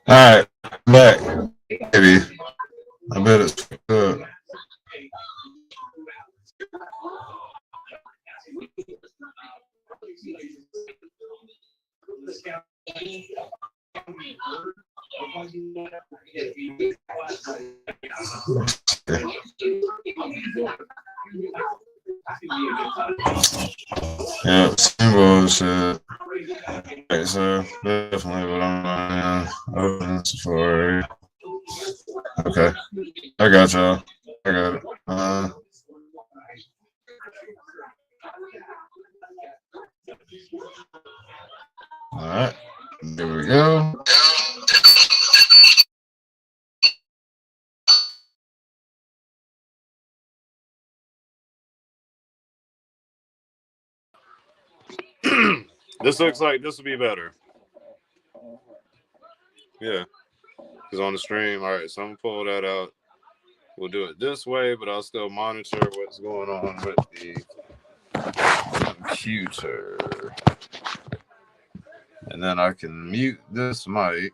All right, back, baby. I bet it's good. Yeah, same bullshit. Right, so definitely what I'm doing. Open Safari. Okay, I got y'all. I got it. All right, there we go. This looks like this will be better. Yeah, because on the stream. All right, so I'm gonna pull that out. We'll do it this way, but I'll still monitor what's going on with the computer. And then I can mute this mic.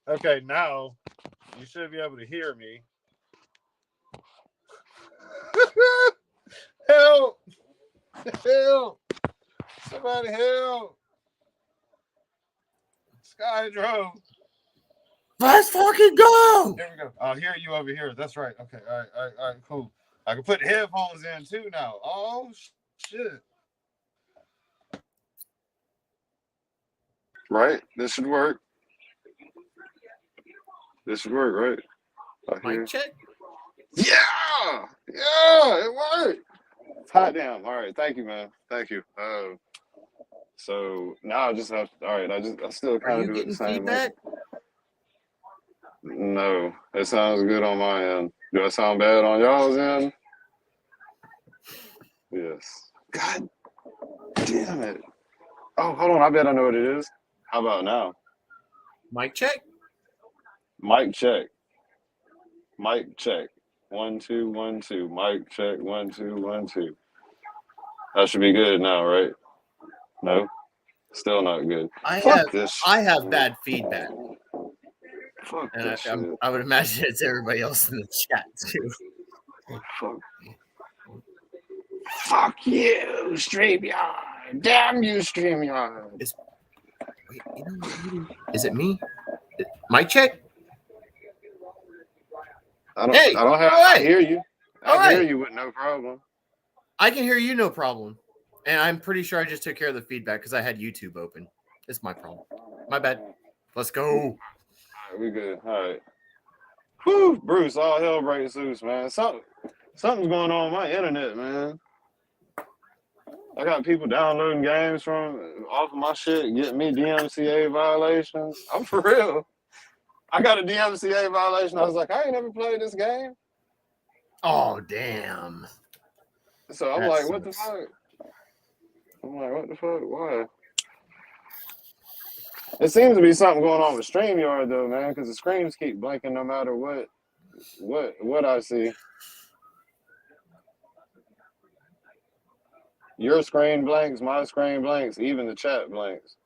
Okay, now you should be able to hear me. Help! Help! Somebody help! Skydro! Let's fucking go! Here we go. I'll hear you over here. That's right. Okay. All right. All right. All right. Cool. I can put headphones in too now. Oh shit! Right? This should work. This should work, right? Mic check. Yeah! Yeah! It worked! Hot damn. All right. Thank you, man. Thank you. So now I just have. All right. I still Are kind of you do it the getting same way. feedback? No, it sounds good on my end. Do I sound bad on y'all's end? Yes. God damn it. Oh, hold on. I bet I know what it is. How about now? Mic check. Mic check. Mic check. 1 2 1 2. Mic check. 1 2 1 2. That should be good now, right? No, still not good. I Fuck this shit. have bad feedback, Fuck and this shit. I would imagine it's everybody else in the chat too. Fuck you, StreamYard. Damn you, StreamYard. Wait, you know what? Maybe, is it me? Mic check. I don't have. all right. I hear you. All I hear right. you with no problem. I can hear you, no problem. And I'm pretty sure I just took care of the feedback because I had YouTube open. It's my problem. My bad. Let's go. All right, we good. All right. Whew, Bruce, all hell breaks loose, man. Something's going on with my internet, man. I got people downloading games from off of my shit, getting me DMCA violations. I'm for real. I got a DMCA violation. I was like, I ain't never played this game. Oh, damn. So I'm That like, what the sucks. fuck? I'm like, what the fuck? Why? It seems to be something going on with StreamYard though, man, because the screens keep blinking no matter what I see. Your screen blanks, my screen blanks, even the chat blanks.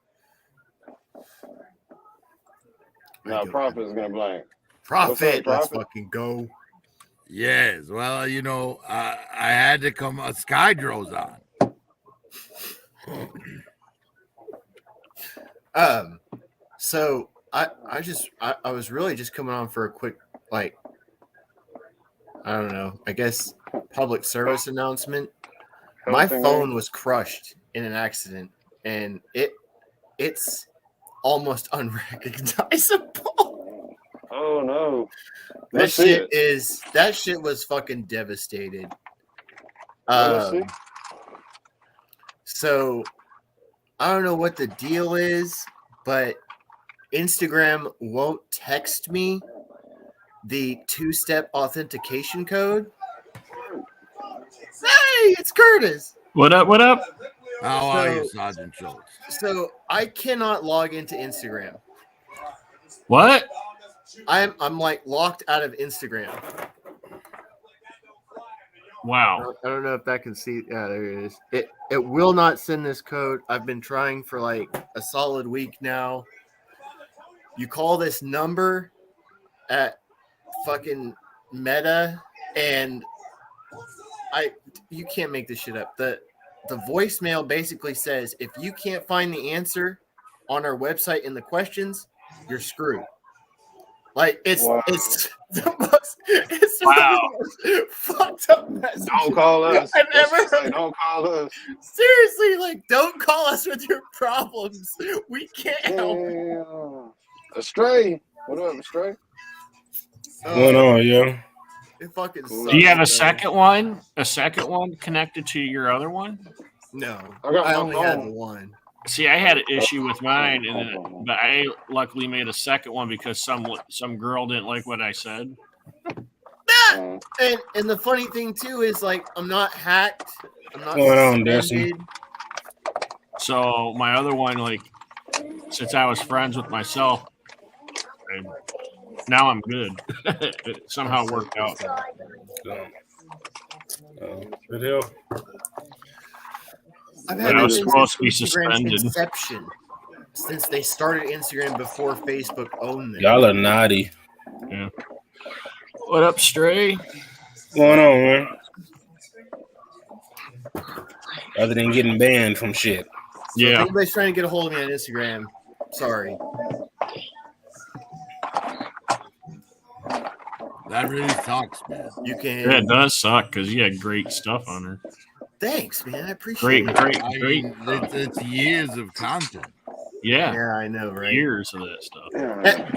Now Prophet's gonna blank. Prophet, let's Prophet? fucking go. Yes. Well, you know, I had to come. Skydro's on. So I was really just coming on for a quick, like, I don't know, I guess public service announcement. My phone was crushed in an accident, and it's almost unrecognizable. Oh no. That shit was fucking devastated. Let's see. So I don't know what the deal is, but Instagram won't text me the 2-step authentication code. Hey, it's Curtis. What up? What up? How are you, Sergeant Schultz? So I cannot log into Instagram. What? I'm like locked out of Instagram. Wow. I don't know if that can see. Yeah, there it is. It will not send this code. I've been trying for like a solid week now. You call this number at fucking Meta, and you can't make this shit up. The voicemail basically says if you can't find the answer on our website in the questions, you're screwed. Like it's the most fucked up message. Don't call us. I've ever heard. Don't call us. Seriously, like, don't call us with your problems. We can't help. Astray. What up, Astray? What's going on, yo? It fucking sucks. Do you have a man. second one? A second one connected to your other one? No, I only had the one. See, I had an issue with mine, but I luckily made a second one because some girl didn't like what I said. And the funny thing too is, like, I'm not hacked. I'm not What's going on, suspended. Dustin? So my other one, like, since I was friends with myself, now I'm good. It somehow worked out. Good help. I've But had I was this supposed to be since Instagram's suspended. inception, since they started Instagram before Facebook owned them. Y'all are naughty. Yeah. What up, Stray? What's going on, man? Other than getting banned from shit. So if anybody's trying to get a hold of me on Instagram, sorry. That really sucks, man. You can. Yeah, it does suck because you had great stuff on her. Thanks, man. I appreciate it. Great. I mean, it's years of content. Yeah. Yeah, I know, right? Years of that stuff.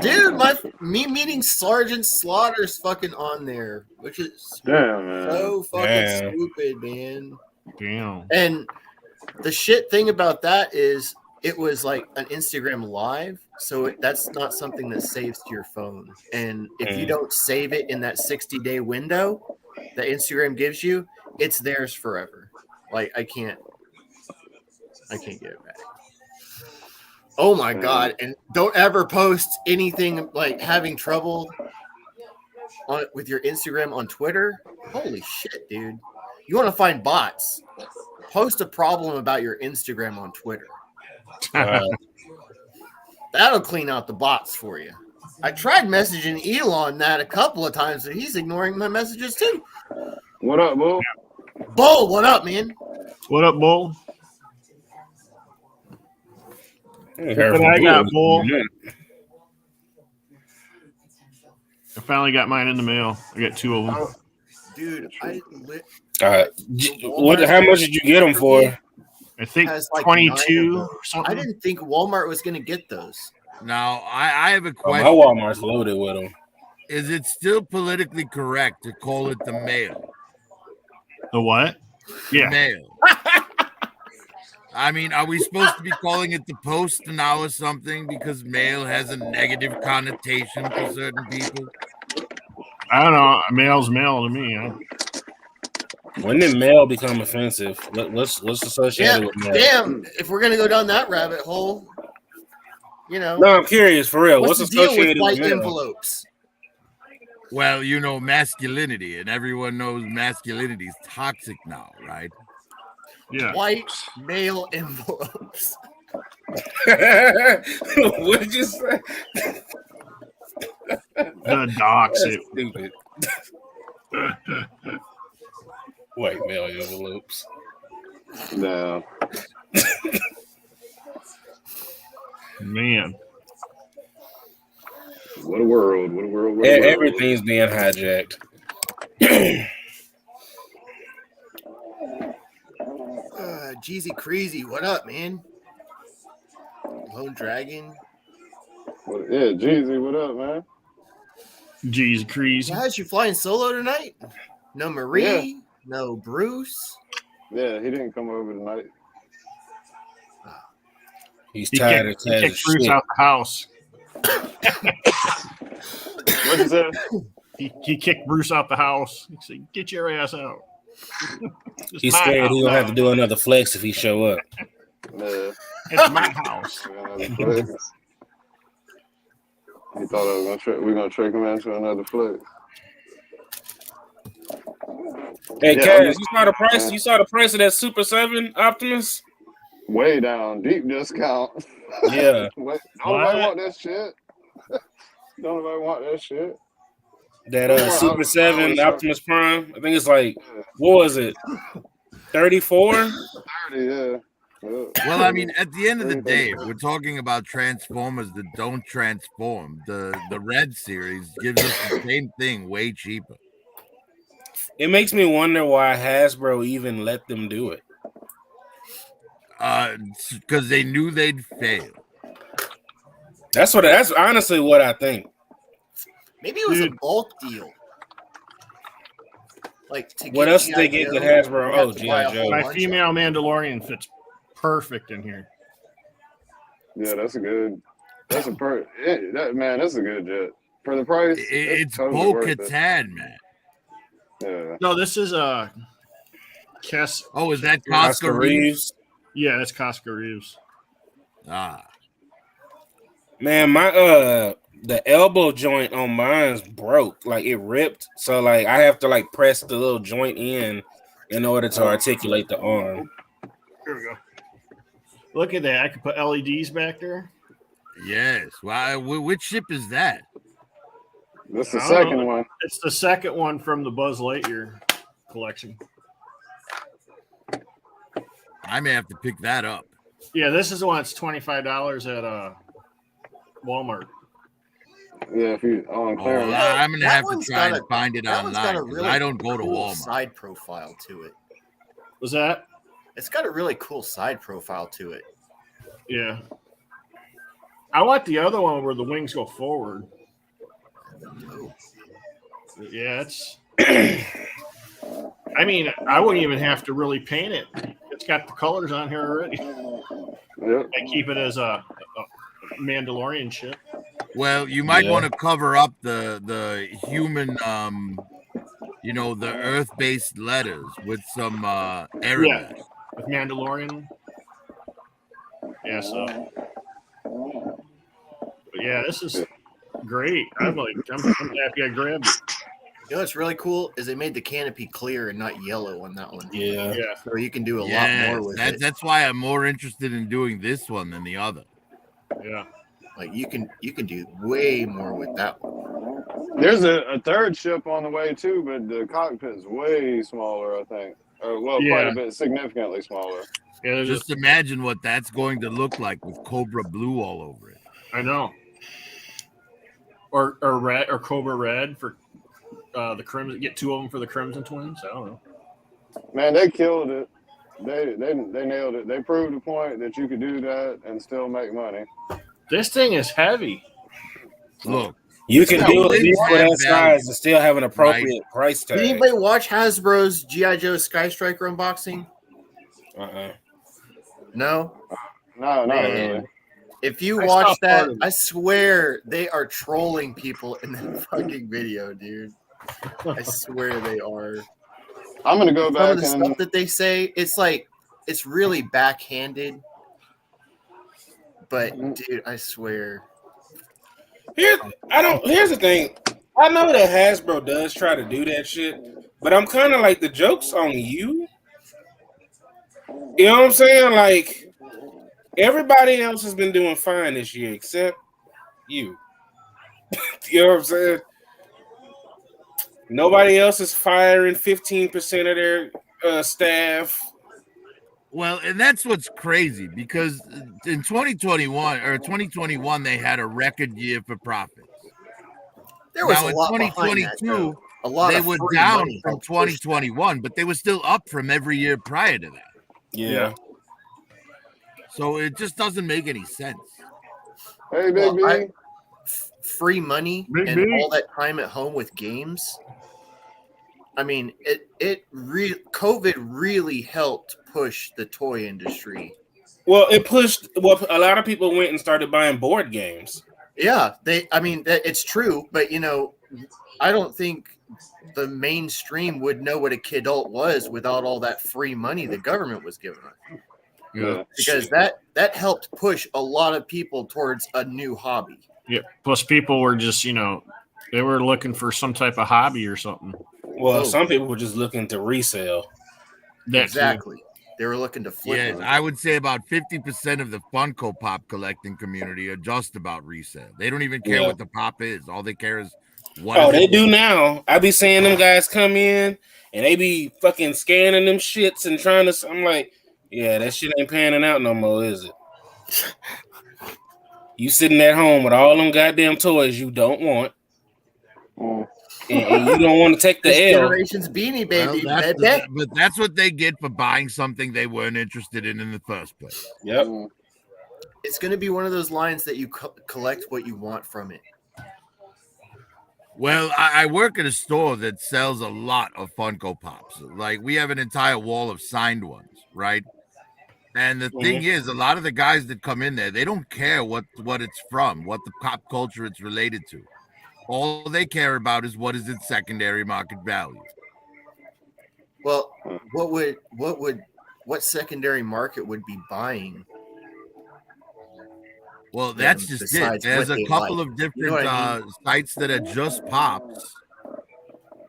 Dude, me meeting Sergeant Slaughter's fucking on there, which is Damn, man. so fucking Damn. stupid, man. Damn. And the shit thing about that is it was like an Instagram live, so that's not something that saves to your phone. And if you don't save it in that 60-day window that Instagram gives you, it's theirs forever. Like I can't get it back. Oh my god! And don't ever post anything like having trouble with your Instagram on Twitter. Holy shit, dude! You want to find bots? Post a problem about your Instagram on Twitter. That'll clean out the bots for you. I tried messaging Elon that a couple of times, and he's ignoring my messages too. What up, Bull? Bull, what up, man? What up, Bull? What I got, Bull. I finally got mine in the mail. I got 2 of them. Dude, how much did you get them for? I think like 22 or something. I didn't think Walmart was going to get those. Now, I have a question. My Walmart's loaded with them. Is it still politically correct to call it the mail? The what? Yeah. Mail. I mean, are we supposed to be calling it the post now or something because mail has a negative connotation for certain people? I don't know. Mail's mail to me. When did mail become offensive? What's associated with mail? Damn, if we're gonna go down that rabbit hole, you know. No, I'm curious for real. What's What's the deal associated with white with mail? envelopes? Well, you know, masculinity, and everyone knows masculinity is toxic now, right? Yeah. White male envelopes. What did you say? The docs. Stupid. White mail envelopes. No. Man. What a world. What a world. What a world. Everything's being hijacked. Jeezy Crazy, what up, man? Lone Dragon. Yeah, Jeezy, what up, man? Jeez, crazy. Guys, you flying solo tonight? No Marie, no Bruce. Yeah, he didn't come over tonight. He's He tired kicked of Bruce shit. out the house. What you say? He kicked Bruce out the house. He said, "Get your ass out." He's scared he'll have to do another flex if he show up. Yeah. It's my house. He thought we're gonna trick him into another flex. Hey, Yeah, Kaz, you saw the price? You saw the price of that Super 7 Optimus? Way down, deep discount. Yeah. Don't nobody want that shit. Don't nobody want that shit. That Super 7 Optimus Prime. I think it's like, what was it? 34? 30, yeah. Well, I mean, at the end of the day, we're talking about Transformers that don't transform. The Red series gives us the same thing way cheaper. It makes me wonder why Hasbro even let them do it. Because they knew they'd fail. That's honestly what I think. Maybe it was a bulk deal. Like, what else did they get that Hasbro? Oh, G.I. Joe. My female Mandalorian fits perfect in here. Yeah, that's a good jet. For the price, It's totally Bo-Katan, man. Yeah. No, this is Cass. Oh, is that Costco Reeves? Yeah, that's Costco Reeves. Man, my the elbow joint on mine's broke. Like it ripped. So like I have to like press the little joint in order to articulate the arm. Here we go. Look at that. I can put LEDs back there. Yes. Well, which ship is that? That's the second one. It's the second one from the Buzz Lightyear collection. I may have to pick that up. Yeah, this is the one that's $25 at Walmart. Yeah, if you on clearance. I'm gonna have to try and find it online. Really I don't go to cool Walmart. Side profile to it. Was that? It's got a really cool side profile to it. Yeah. I want the other one where the wings go forward. Yeah, it's. I mean, I wouldn't even have to really paint it. It's got the colors on here already. Yep. I keep it as a Mandalorian ship. Well, you might Yeah. want to cover up the human, the Earth-based letters with some Arabic. With Mandalorian. Yeah, so. But yeah, this is great. I'm happy I grabbed it. You know what's really cool is they made the canopy clear and not yellow on that one. Yeah. Yeah. So you can do a lot Yes, more with it. that's why I'm more interested in doing this one than the other. Yeah. Like you can do way more with that one. There's a third ship on the way too, but the cockpit's way smaller, I think. Quite Yeah. a bit, significantly smaller. Yeah, Just imagine what that's going to look like with Cobra Blue all over it. I know. Or red or Cobra Red for the Crimson. Get 2 of them for the Crimson Twins. I don't know. Man, they killed it. They nailed it. They proved the point that you could do that and still make money. This thing is heavy. Look, You can Yeah, do wings it for have that value. size and still have an appropriate price tag. Did anybody watch Hasbro's G.I. Joe Sky Striker unboxing? No? No, not Man. really. If you I watch saw part that, of it. I swear they are trolling people in that fucking video, dude. I swear they are. I'm gonna go Some back of the and stuff that they say, it's really backhanded. But dude, I swear. Here's the thing. I know that Hasbro does try to do that shit, but I'm kind of like, the joke's on you. You know what I'm saying? Like, everybody else has been doing fine this year except you. You know what I'm saying? Nobody else is firing 15% of their staff. well, and that's what's crazy because in 2021 they had a record year for profits. There was Now a in lot behind that, 2022, though. A lot they of were free down money from helped push that. 2021, but they were still up from every year prior to that. Yeah. So it just doesn't make any sense. hey, Big Well, B. Free money Big and B. all that time at home with games. I mean, COVID really helped push the toy industry. Well, a lot of people went and started buying board games. Yeah, it's true, but I don't think the mainstream would know what a kidult was without all that free money the government was giving us. Yeah. Because that helped push a lot of people towards a new hobby. Yeah. Plus, people were just, they were looking for some type of hobby or something. Well, some people were just looking to resell. That too. Exactly. They were looking to flip. Yes, those. I would say about 50% of the Funko Pop collecting community are just about resale. They don't even care what the pop is. All they care is what. Oh, is they it do now. I be seeing them guys come in and they be fucking scanning them shits and trying to. I'm like, yeah, that shit ain't panning out no more, is it? You sitting at home with all them goddamn toys you don't want, and you don't want to take the This L. generation's Beanie Well, Baby, that's baby. but that's what they get for buying something they weren't interested in the first place. Yep. It's going to be one of those lines that you collect what you want from it. Well, I work at a store that sells a lot of Funko Pops. Like, we have an entire wall of signed ones, right? And the thing is, a lot of the guys that come in there, they don't care what it's from, what the pop culture it's related to. All they care about is what is its secondary market value. Well, what secondary market would be buying? Well, that's just it. Besides There's what a they couple like. of different You know what I mean? sites that are just pops,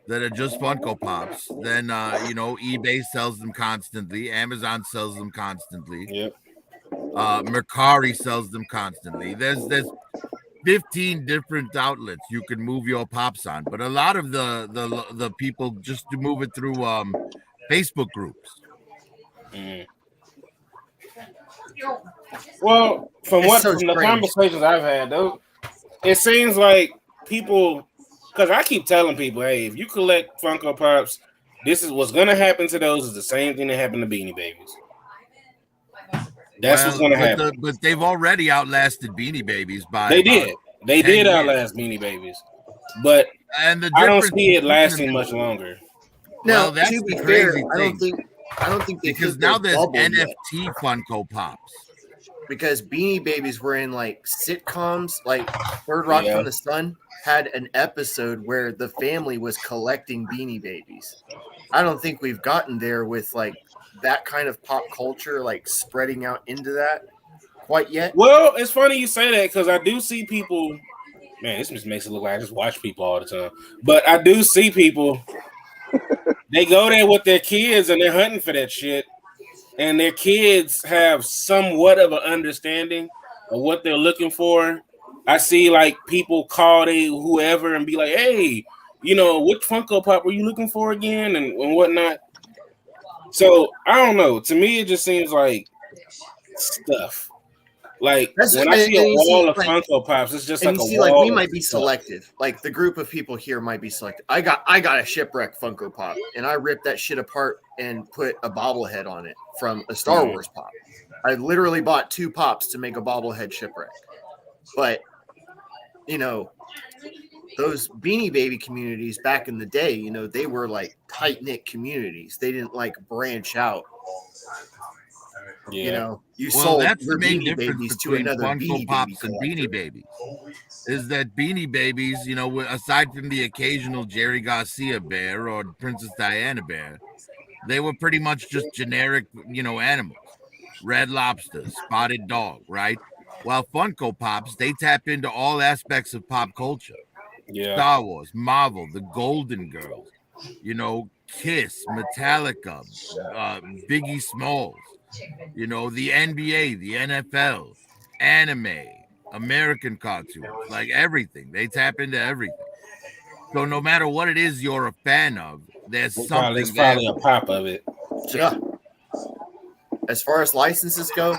that are just Funko Pops. Then eBay sells them constantly. Amazon sells them constantly. Yep. Mercari sells them constantly. There's 15 different outlets you can move your pops on, but a lot of the people just move it through Facebook groups. Well, from It's so the strange. conversations I've had, though, it seems like people, because I keep telling people, hey, if you collect Funko Pops, this is what's going to happen to those is the same thing that happened to Beanie Babies. That's what's going to happen. But they've already outlasted Beanie Babies by. They did. They 10 did years. outlast Beanie Babies, but And I don't see it lasting much longer. Now, Well, that's to be the fair, crazy I don't thing. think they Because hit now their there's bubble yet, NFT Funko Pops. because Beanie Babies were in like sitcoms, like Third Rock from the Sun had an episode where the family was collecting Beanie Babies. I don't think we've gotten there with like that kind of pop culture, like spreading out into that quite yet. Well, it's funny you say that because I do see people. Man, this just makes it look like I just watch people all the time. But I do see people. They go there with their kids and they're hunting for that shit. And their kids have somewhat of an understanding of what they're looking for. I see like people call whoever and be like, hey, which Funko Pop were you looking for again and whatnot. So I don't know. To me, it just seems like stuff. Like when I see a wall of Funko Pops, it's just like a wall. Like we might be selective. Like the group of people here might be selective. I got a Shipwreck Funko Pop, and I ripped that shit apart and put a bobblehead on it from a Star Wars pop. I literally bought 2 pops to make a bobblehead Shipwreck. But those Beanie Baby communities back in the day, they were like tight knit communities. They didn't like branch out. Yeah. You well, sold that's your the main Beanie difference Babies to between another Funko Beanie Pops Baby and Beanie Babies. Is that Beanie Babies, aside from the occasional Jerry Garcia bear or Princess Diana bear, they were pretty much just generic, animals. Red Lobster, Spotted Dog, right? While Funko Pops, they tap into all aspects of pop culture. Yeah. Star Wars, Marvel, the Golden Girls, Kiss, Metallica, Biggie Smalls, the NBA, the NFL, anime, American cartoons, like everything. They tap into everything. So no matter what it is you're a fan of, there's something. There's probably a pop of it. Yeah. As far as licenses go,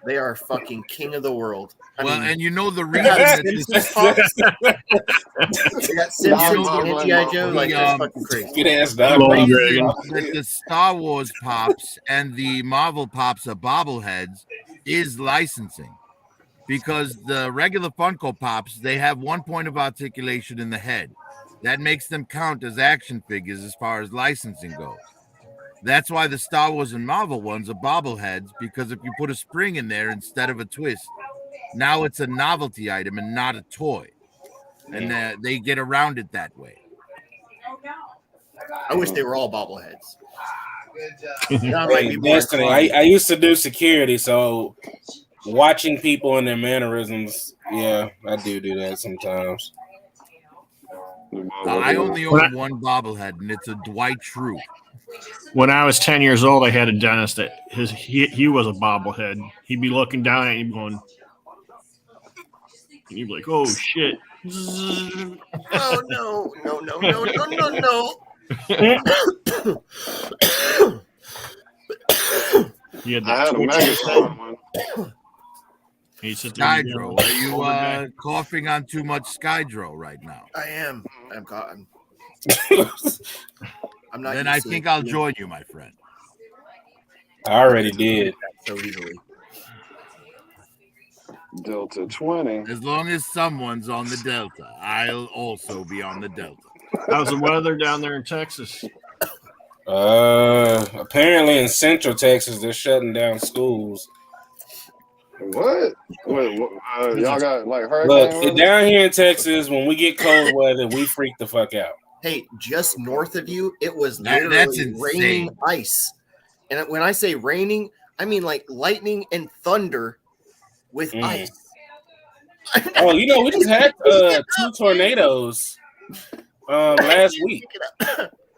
they are fucking king of the world. I mean, and the reason that Simpsons pops, they got Simpsons and G.I. Joe, like that's fucking crazy. That the Star Wars pops and the Marvel pops are bobbleheads is licensing, because the regular Funko Pops, they have one point of articulation in the head. That makes them count as action figures as far as licensing goes. That's why the Star Wars and Marvel ones are bobbleheads, because if you put a spring in there instead of a twist, now it's a novelty item and not a toy. And they get around it that way. I wish they were all bobbleheads. Destiny, I used to do security, so watching people and their mannerisms, yeah, I do that sometimes. I only own one bobblehead, and it's a Dwight Schrute. When I was 10 years old, I had a dentist that he was a bobblehead. He'd be looking down at you going, and you'd be like, oh shit. Oh no. He had I had a Megatron one. Skydro, are you coughing on too much Skydro right now? I am. I'm not. Then I think I'll join you, my friend. I already did. So easily. Delta 20. As long as someone's on the Delta, I'll also be on the Delta. How's the weather down there in Texas? Apparently in Central Texas, they're shutting down schools. What? Wait, y'all got like hurricane? Look, down here in Texas, when we get cold weather, we freak the fuck out. Hey, just north of you, it was literally raining ice. And when I say raining, I mean like lightning and thunder with ice. Oh, we just had 2 tornadoes last week.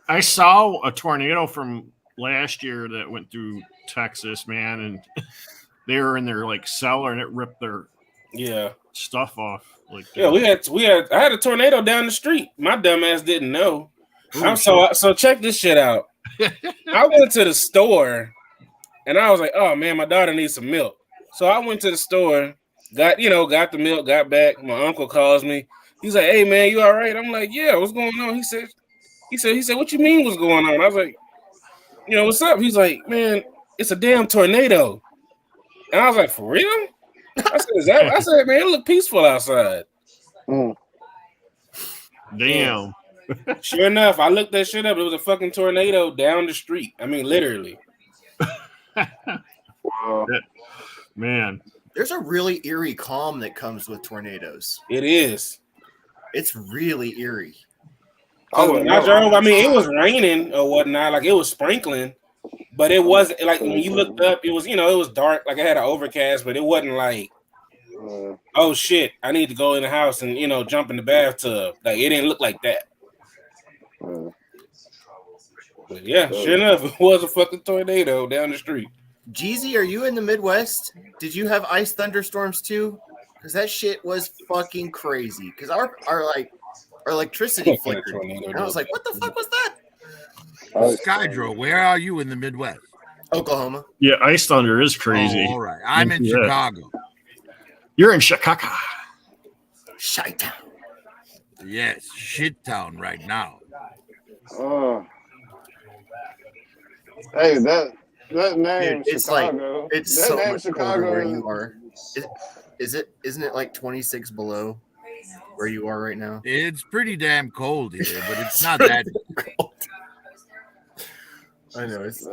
I saw a tornado from last year that went through Texas, man, and they were in their like cellar and it ripped their stuff off. Like I had a tornado down the street. My dumbass didn't know. So check this shit out. I went to the store and I was like, oh man, my daughter needs some milk. So I went to the store, got the milk, got back. My uncle calls me. He's like, hey man, you all right? I'm like, yeah, what's going on? He said, what you mean what's going on? I was like, what's up? He's like, man, it's a damn tornado. And I was like, for real? I said, man, it looked peaceful outside. Damn. Sure enough, I looked that shit up. It was a fucking tornado down the street. I mean, literally. Wow. Man, There's a really eerie calm that comes with tornadoes. It is. It's really eerie. Oh, When I drove, I mean, it was raining or whatnot. Like, it was sprinkling. But it wasn't, like, when you looked up, it was, it was dark. Like, I had an overcast, but it wasn't like, oh, shit, I need to go in the house and, jump in the bathtub. Like, it didn't look like that. But yeah, sure enough, it was a fucking tornado down the street. Jeezy, are you in the Midwest? Did you have ice thunderstorms too? Because that shit was fucking crazy. Because our electricity flickered. And I was like, what the fuck was that? Skydro, where are you in the Midwest? Oklahoma. yeah, Ice Thunder is crazy. Oh, all right. I'm in Yeah. Chicago. You're in Chicago. Shite. Yes, shit town right now. Hey, that name, Dude, it's Chicago. like it's that so name, much Chicago, colder where you are. Isn't it like 26 below where you are right now? It's pretty damn cold here, but it's not that. cold. I know it's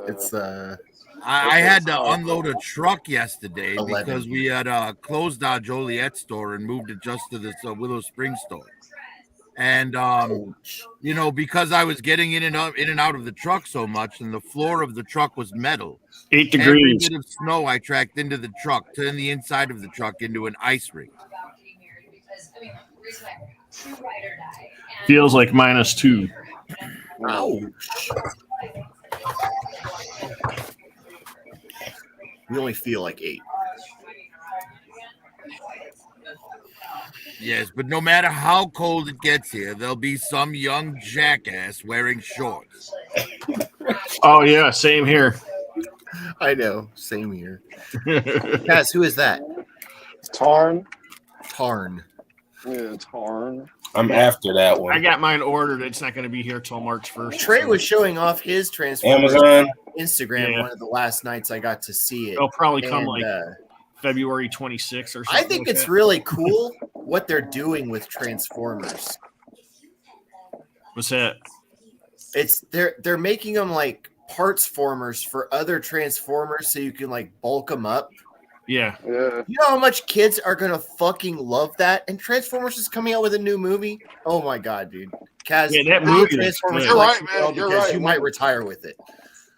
I had to unload a truck yesterday 11. because we had closed our Joliet store and moved it just to this Willow Springs store. And because I was getting in and out of the truck so much, and the floor of the truck was metal. 8 Every degrees. bit of snow I tracked into the truck turned the inside of the truck into an ice rink. Feels like -2. ouch. We only feel like 8. Yes, but no matter how cold it gets here, there'll be some young jackass wearing shorts. Oh yeah, same here. I know. Same here. Cass, who is that? Tarn. Tarn. Yeah, Tarn. I'm after that I one. got mine ordered. It's not going to be here till March 1st. Trey was showing off his Transformers Amazon. on Instagram Yeah. one of the last nights I got to see it. It'll probably come And, February 26th or something. I think like it's that. really cool what they're doing with Transformers. What's that? It's they're making them like parts formers for other Transformers so you can like bulk them up. Yeah. Yeah. You know how much kids are gonna fucking love that? And Transformers is coming out with a new movie. Oh my god, dude! Kaz, Yeah, that buy a movie is Transformers good. You're right, collection man. You're because right. you might retire with it.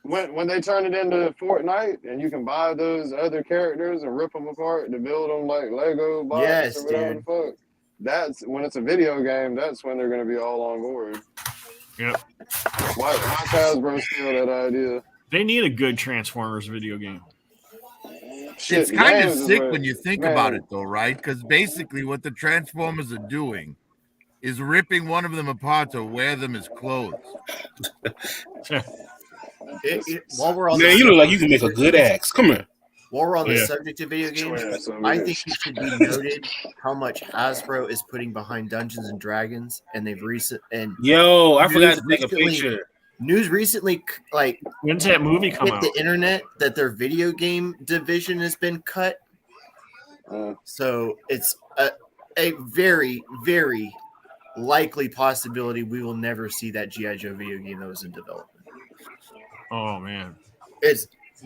When they turn it into Fortnite and you can buy those other characters and rip them apart to build them like Lego blocks Yes, or whatever dude. the fuck. That's when it's a video game. That's when they're going to be all on board. Yep. Why Hasbro steal that idea? They need a good Transformers video game. Shit, It's kind of games is sick where- when you think man, about it, though, right? Because basically what the Transformers are doing is ripping one of them apart to wear them as clothes. While we're on Man, the you look like you can make a good axe. Come here. While we're on the Yeah. subject of video games, Yeah, so I it think it should be noted how much Hasbro is putting behind Dungeons and Dragons, and they've Yo, I forgot to take a recently- picture. news recently like When's that movie come hit out? the internet that their video game division has been cut. So it's a very, very likely possibility we will never see that G.I. Joe video game that was in development. Oh man.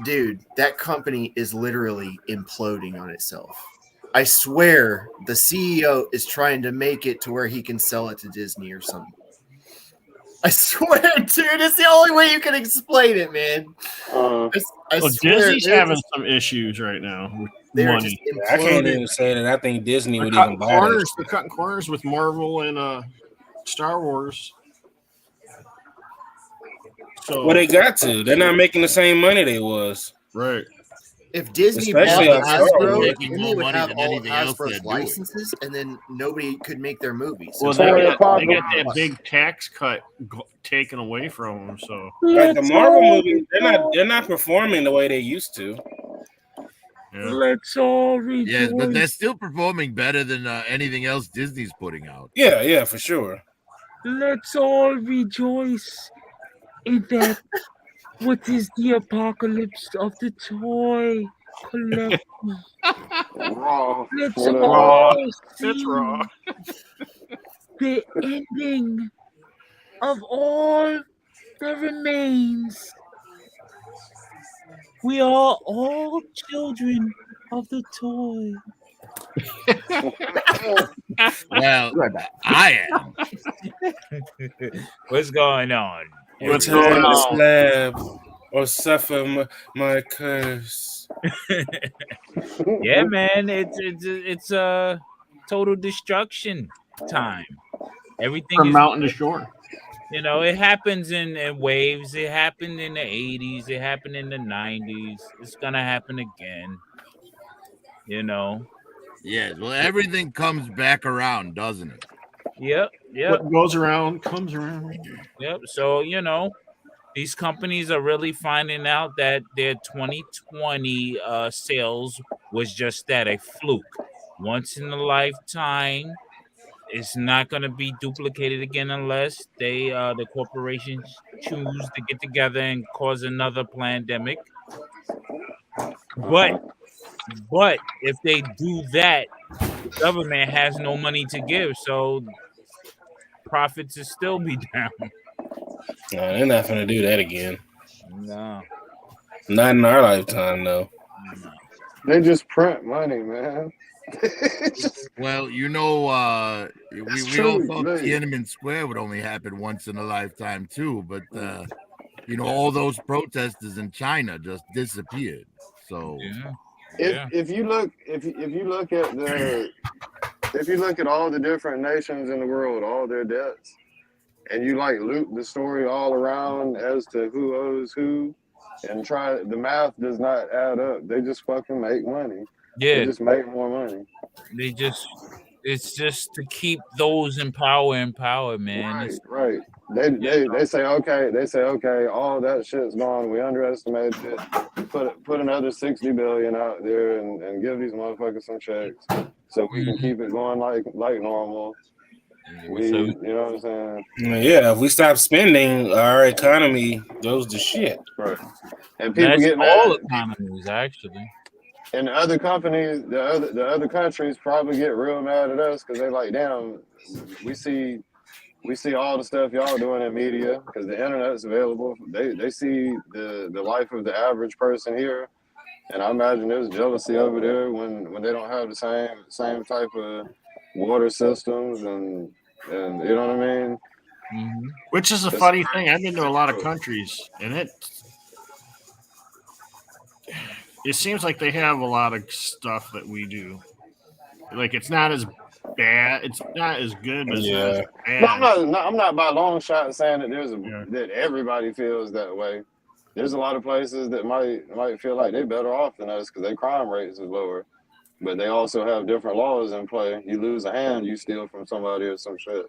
Dude, that company is literally imploding on itself. I swear the CEO is trying to make it to where he can sell it to Disney or something. I swear, dude, it's the only way you can explain it, man. I Well, swear Disney's they're having just- some issues right now with they're money. just I can't imploding. even say that I think Disney They're would cutting even buy that. corners. They're cutting corners with Marvel and Star Wars. So Well, they got to. They're not making the same money they was. right. If Disney Especially bought on Star Hasbro, Wars. Making then more they would money have than all of anything else they're Hasbro's doing. licenses, and then nobody could make their movies. Well, So they Toy got Apocalypse. that big tax cut taken away from them. So Like the Marvel movies, they're not performing the way they used to. yeah. Let's all rejoice. Yes, but they're still performing better than anything else Disney's putting out. Yeah, for sure. Let's all rejoice in that. What is the apocalypse of the toy collector? Raw. Let's Whatever. all That's see raw. the ending of all that remains. We are all children of the toy. Well, I am. What's going on? What's Return going the on? slab or suffer my curse. Yeah, man, it's a total destruction time. Everything From is, mountain to shore. it happens in waves. It happened in the 80s. It happened in the 90s. It's gonna happen again. Yes. Well, everything comes back around, doesn't it? Yep. What goes around comes around. Yep. So, these companies are really finding out that their 2020 sales was just that, a fluke. Once in a lifetime. It's not going to be duplicated again unless the corporations choose to get together and cause another pandemic. But if they do that, the government has no money to give, so profits will still be down. No, they're not gonna do that again. No. Not in our lifetime, though. They just print money, man. Well, we true, all thought right. Tiananmen Square would only happen once in a lifetime too, but all those protesters in China just disappeared. So If you look at all the different nations in the world, all their debts, and you loop the story all around as to who owes who, and the math does not add up. They just fucking make money. Yeah. They just make more money. It's just to keep those in power, man. Right. They say okay, all that shit's gone. We underestimated it. Put another 60 billion out there and give these motherfuckers some checks so we can keep it going like normal. You know what I'm saying? Yeah, if we stop spending, our economy goes to shit. Right. And people That's get all mad. economies, actually. And the other companies, the other countries probably get real mad at us because they like, damn, we see all the stuff y'all doing in media because the internet's available. They see the life of the average person here, and I imagine there's jealousy over there when they don't have the same type of water systems and you know what I mean. Mm-hmm. Which is a funny thing. I've been to a lot of countries, and it seems like they have a lot of stuff that we do. Like it's not as bad. It's not as good, but it's not as bad. No, I'm not by long shot saying that that everybody feels that way. There's a lot of places that might feel like they're better off than us because their crime rates is lower, but they also have different laws in play. You lose a hand, you steal from somebody or some shit.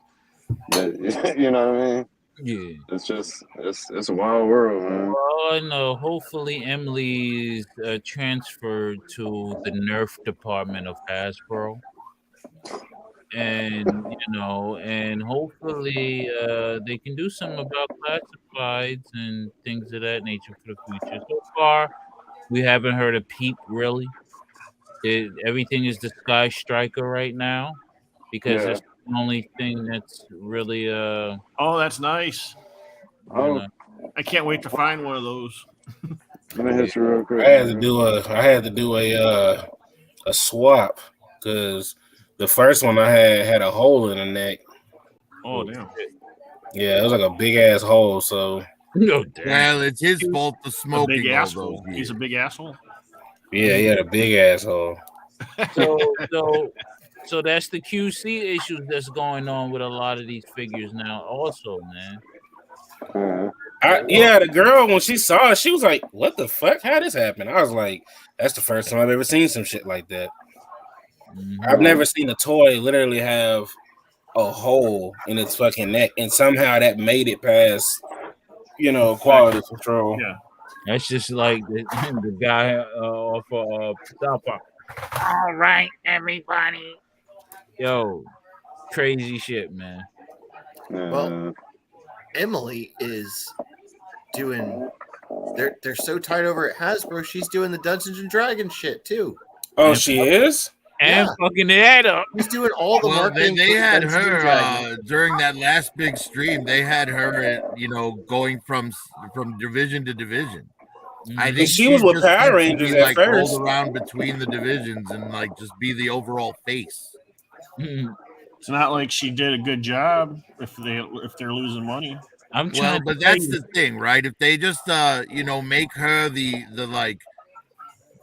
You know what I mean? Yeah. It's just it's a wild world, man. Well, no. Hopefully, Emily's transferred to the Nerf department of Hasbro, and hopefully they can do something about classifieds and things of that nature for the future. So far, we haven't heard a peep really. Everything is the Sky Striker right now because that's the only thing that's really Oh, that's nice. Oh, I can't wait to find one of those. Let me hit you real quick. I had to do a swap because the first one I had a hole in the neck. Oh damn! Yeah, it was like a big ass hole. So no, damn. Well, it's his fault for smoking big all asshole. those years. He's a big asshole. yeah, he had a big asshole. So that's the QC issues that's going on with a lot of these figures now. Also, man. The girl when she saw it, she was like, "What the fuck? How this happen?" I was like, "That's the first time I've ever seen some shit like that." Mm-hmm. I've never seen a toy literally have a hole in its fucking neck, and somehow that made it past, quality control. Yeah, that's just like the guy off of South Park. All right, everybody. Yo, crazy shit, man. Well, Emily is doing. They're so tight over at Hasbro. She's doing the Dungeons and Dragons shit too. Oh, she is. and Yeah. fucking that up. He's doing all the Well, marketing. they for had Dungeons and her Dragons. during that last big stream. They had her, going from division to division. I Mhm. think She was with just Power meant to Rangers be at like rolled first. around between the divisions and like just be the overall face. Mhm. It's not like she did a good job if they're losing money. I'm Well, trying to but tell that's you. the thing, right? If they just make her the like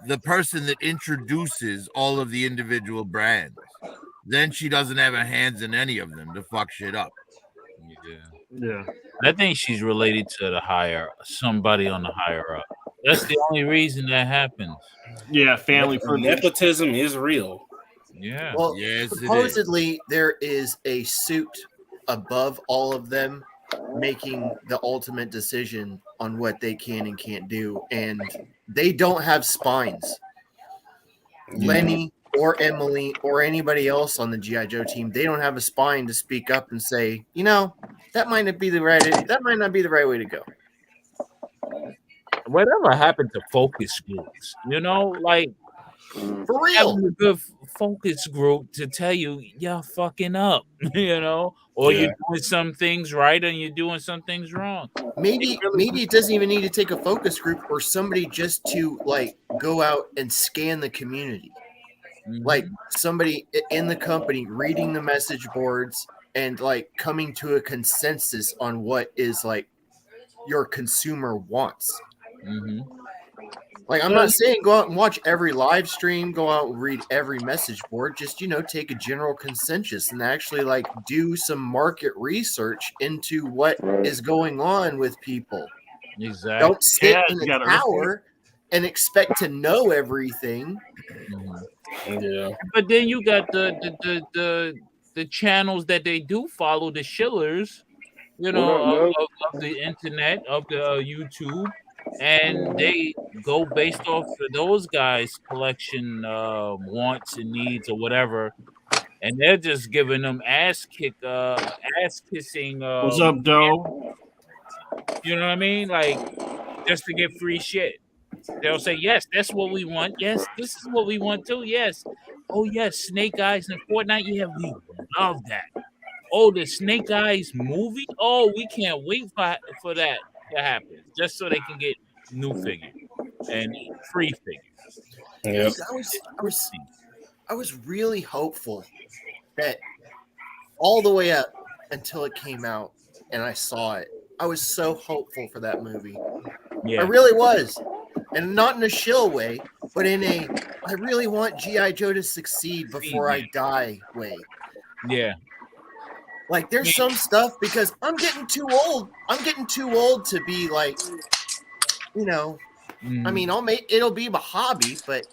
the person that introduces all of the individual brands, then she doesn't have her hands in any of them to fuck shit up. Yeah. I think she's related to somebody on the higher up. That's the only reason that happens. Yeah, family privilege. Nepotism is real. Yeah. Well, Yes, it is. supposedly there is a suit above all of them making the ultimate decision on what they can and can't do, and they don't have spines. Lenny or Emily or anybody else on the GI Joe team, they don't have a spine to speak up and say, that might not be the right way to go. Whatever happened to focus groups? Like For real. having a good focus group to tell you you're fucking up, or you're doing some things right and you're doing some things wrong. Maybe it doesn't even need to take a focus group or somebody just to like go out and scan the community. Like somebody in the company reading the message boards and like coming to a consensus on what is like your consumer wants. Like I'm not saying go out and watch every live stream, go out and read every message board, just take a general consensus and actually like do some market research into what is going on with people. Exactly. Don't sit in a tower and expect to know everything. Yeah. But then you got the channels that they do follow, the shillers, of the internet, of the YouTube, and they go based off of those guys' collection wants and needs or whatever, and they're just giving them ass kissing. What's up, Doe? You know what I mean? Like just to get free shit. They'll say, yes, that's what we want. Yes, this is what we want too. Yes. Oh, yes, Snake Eyes in Fortnite. Yeah, we love that. Oh, the Snake Eyes movie. Oh, we can't wait for that to happen, just so they can get new figures and free figures. Yep. I was really hopeful that all the way up until it came out and I saw it. I was so hopeful for that movie. Yeah. I really was. And not in a shill way, but in a I really want G.I. Joe to succeed before I die way. Yeah. Like there's some stuff because I'm getting too old. I'm getting too old to be like, I mean, it'll be my hobby, but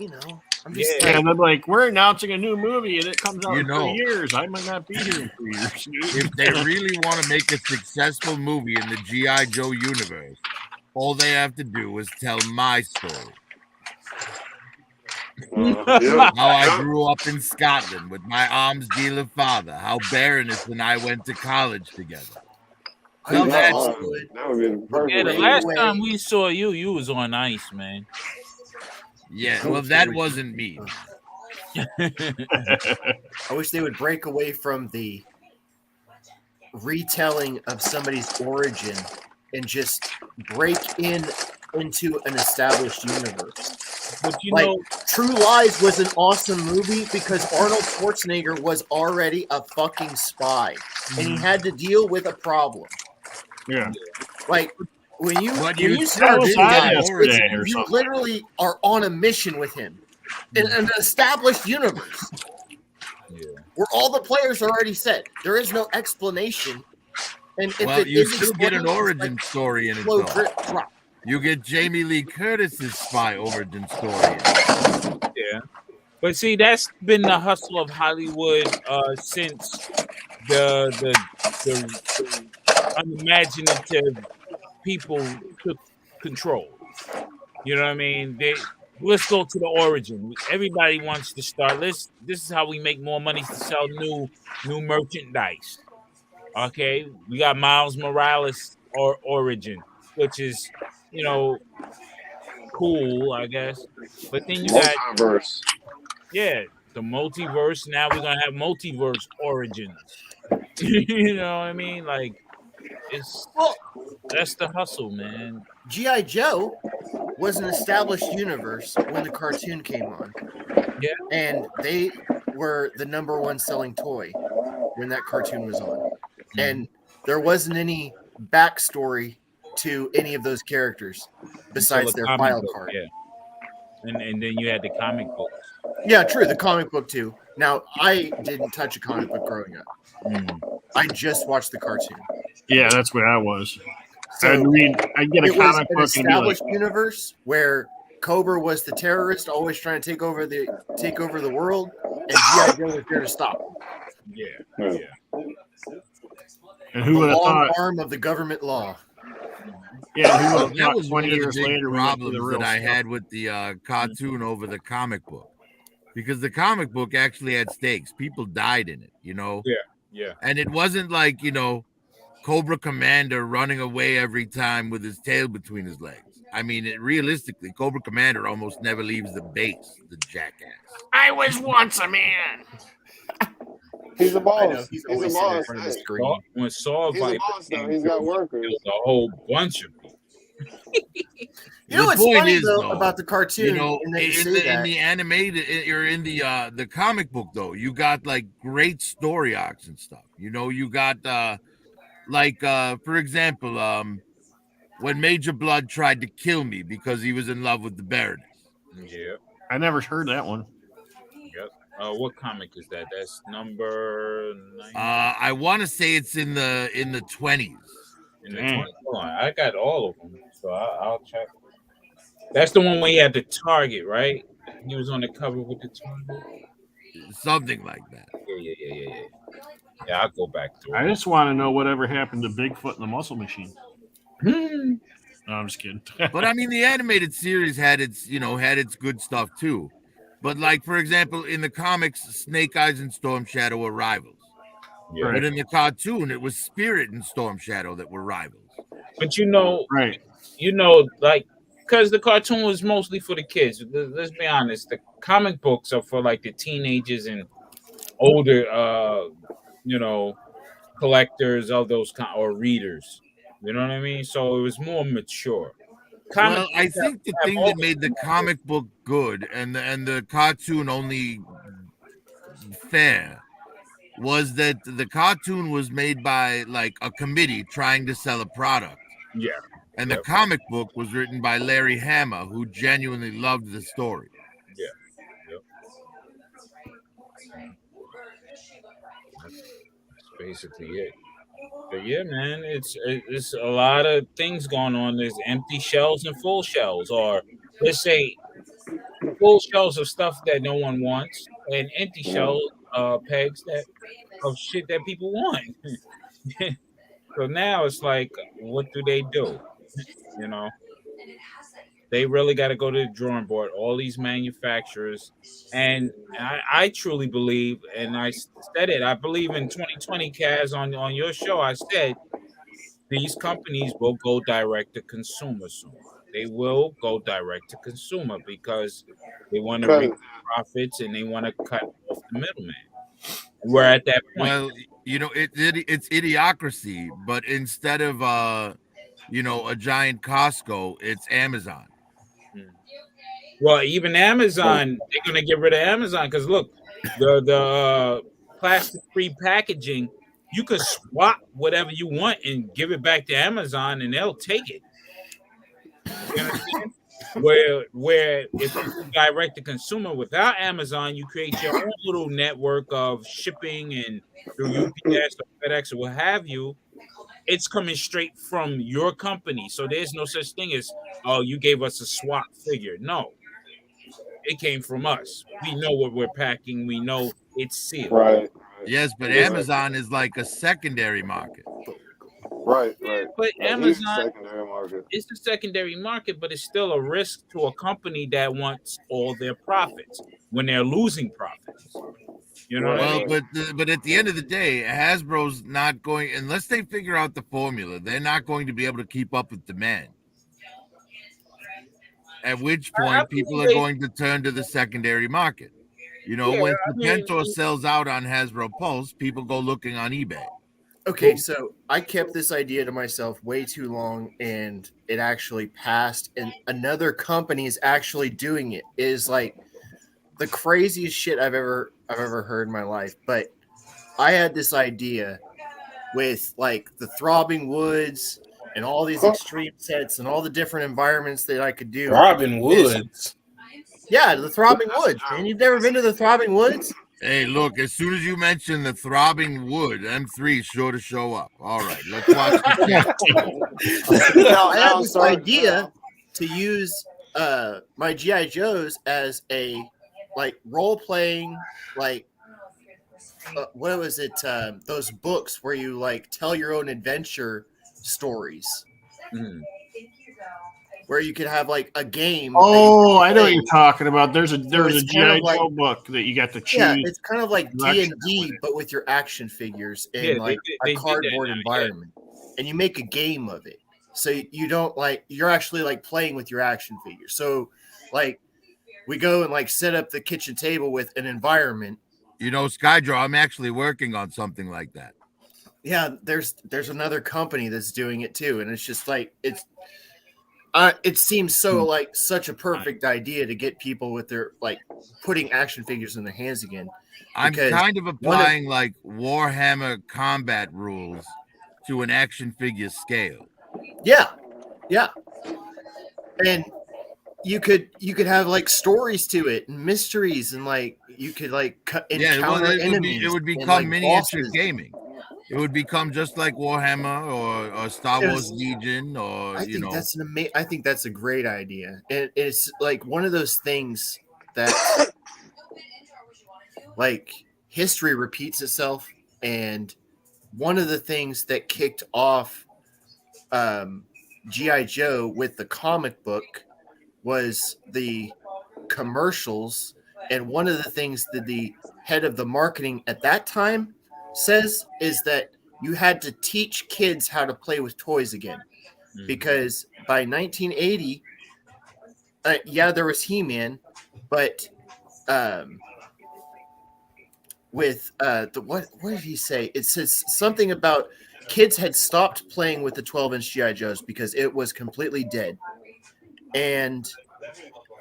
I'm just and I'm like, we're announcing a new movie and it comes out in 3 know. years. I might not be here in 3 years. If they really want to make a successful movie in the G.I. Joe universe, all they have to do is tell my story. How I grew up in Scotland with my arms dealer father. How Baroness and I went to college together. Tell that story. That would be the perfect. Yeah, the last time we saw you, you was on ice, man. Yeah, well, that wasn't me. I wish they would break away from the retelling of somebody's origin and just break into an established universe. But True Lies was an awesome movie because Arnold Schwarzenegger was already a fucking spy and he had to deal with a problem. Yeah. Like when you you start still doing had that, yesterday or you something. literally are on a mission with him in an established universe. Where all the players are already set. There is no explanation. And if You still get an origin story in it, slow though. drip drop. You get Jamie Lee Curtis's spy origin story. Yeah. But see, that's been the hustle of Hollywood since the unimaginative people took control. You know what I mean? Let's go to the origin. Everybody wants to start. This is how we make more money to sell new merchandise. Okay, we got Miles Morales origin, which is cool, I guess. But then you got Multiverse. the the multiverse. Now we're gonna have multiverse origins. You know what I mean? Like that's the hustle, man. G.I. Joe was an established universe when the cartoon came on. Yeah. And they were the number one selling toy when that cartoon was on. Mm-hmm. And there wasn't any backstory to any of those characters besides their file card. Yeah. And then you had the comic books. Yeah, true. The comic book too. Now, I didn't touch a comic book growing up. I just watched the cartoon. Yeah, that's where I was. So I'd get a it was comic an book established universe where Cobra was the terrorist, always trying to take over the world, and G.I. Joe was there to stop him. Yeah. And who would have thought? Arm of the government law. Yeah, Well, that was 20 one of the years big later, we went to the problems real that I stuff. had with the cartoon over the comic book, because the comic book actually had stakes. People died in it, you know. Yeah. And it wasn't like, you know, Cobra Commander running away every time with his tail between his legs. I mean, realistically, Cobra Commander almost never leaves the base, the jackass. I was once a man. He's a boss. Know, He's always a sitting in boss. front of the Hey, screen. When Saw he's a Viper boss, though. came He's through, got workers. there was a whole bunch of people. You know what's point funny is, though though, about the cartoon? You know, and that you say in that, the animated or in the comic book, though, you got like great story arcs and stuff. You know, you got for example, when Major Blood tried to kill me because he was in love with the Baroness. Yeah. I never heard that one. Yep. What comic is that? That's number 9. I want to say it's in the 20s. In the 20. I got all of them, so I'll check. That's the one where he had the target, right? He was on the cover with the target. Something like that. Yeah. Yeah, I'll go back to it. I just want to know whatever happened to Bigfoot and the Muscle Machine. No, I'm just kidding. But I mean, the animated series had its good stuff too. But like, for example, in the comics, Snake Eyes and Storm Shadow were rivals. Yeah. But in the cartoon, it was Spirit and Storm Shadow that were rivals. But like, because the cartoon was mostly for the kids. Let's be honest. The comic books are for like the teenagers and older, collectors of those or readers. You know what I mean? So it was more mature. Well, I think the thing that made the comic book good and the cartoon only fair was that the cartoon was made by like a committee trying to sell a product. Yeah. And the comic book was written by Larry Hama, who genuinely loved the story. Yeah. Yep. That's basically it. But yeah, man, it's a lot of things going on. There's empty shells and full shells, or let's say full shells of stuff that no one wants, and empty shell pegs of shit that people want. So now it's like, what do? You know, they really got to go to the drawing board. All these manufacturers, and I truly believe, and I said it. I believe in 2020, Kaz, on your show. I said these companies will go direct to consumer soon. They will go direct to consumer because they want to reap profits and they want to cut off the middleman. We're at that point. Well, you know, it's idiocracy, but instead of a giant Costco, it's Amazon. Well, even Amazon, they're gonna get rid of Amazon because look, the plastic-free packaging, you could swap whatever you want and give it back to Amazon, and they'll take it. You understand? Where if you go direct to consumer without Amazon, you create your own little network of shipping and through UPS or FedEx or what have you. It's coming straight from your company, so there's no such thing as, oh, you gave us a swap figure. No, it came from us. We know what we're packing. We know it's sealed. Right. Yes, but Amazon is like a secondary market. Right. But Amazon secondary market. is the secondary market, but it's still a risk to a company that wants all their profits when they're losing profits. You know what I mean? But at the end of the day, Hasbro's not going, unless they figure out the formula, they're not going to be able to keep up with demand. At which point, people are going to turn to the secondary market. You know, Yeah, when I mean, Serpentor sells out on Hasbro Pulse, people go looking on eBay. Okay, so I kept this idea to myself way too long, and it actually passed. And another company is actually doing it. It is like the craziest shit I've ever heard in my life. But I had this idea with like the Throbbing Woods and all these extreme sets and all the different environments that I could do. Robin Woods. Yeah, the Throbbing Woods, man. You've never been to the Throbbing Woods? Hey, look, as soon as you mention the Throbbing Wood, M3 is sure to show up. All right, let's watch the Now, I had this idea to use my GI Joes as a like role playing, like what was it? Those books where you like tell your own adventure stories, where you could have like a game. Oh, I know what you're talking about. There's a it's GI kind of Joe book that you got to choose. Yeah, it's kind of like direction. D&D, but with your action figures in Yeah, they like did a that cardboard now, yeah. environment, and you make a game of it. So you don't like you're actually like playing with your action figures. So like we go and like set up the kitchen table with an environment. You know, Skydraw, I'm actually working on something like that. Yeah, there's another company that's doing it too, and it's just like it seems so like such a perfect idea to get people with their like putting action figures in their hands again. I'm Because kind of applying like Warhammer combat rules to an action figure scale. Yeah, and you could have like stories to it and mysteries, and like you could like encounter enemies. It would become and, like, miniature bosses. gaming. It would become just like Warhammer or Star Wars Legion, or I think that's a great idea. And it's like one of those things that like history repeats itself, and one of the things that kicked off G.I. Joe with the comic book was the commercials, and one of the things that the head of the marketing at that time says is that you had to teach kids how to play with toys again, because by 1980 there was He-Man, but with what did he say? It says something about kids had stopped playing with the 12-inch GI Joes because it was completely dead, and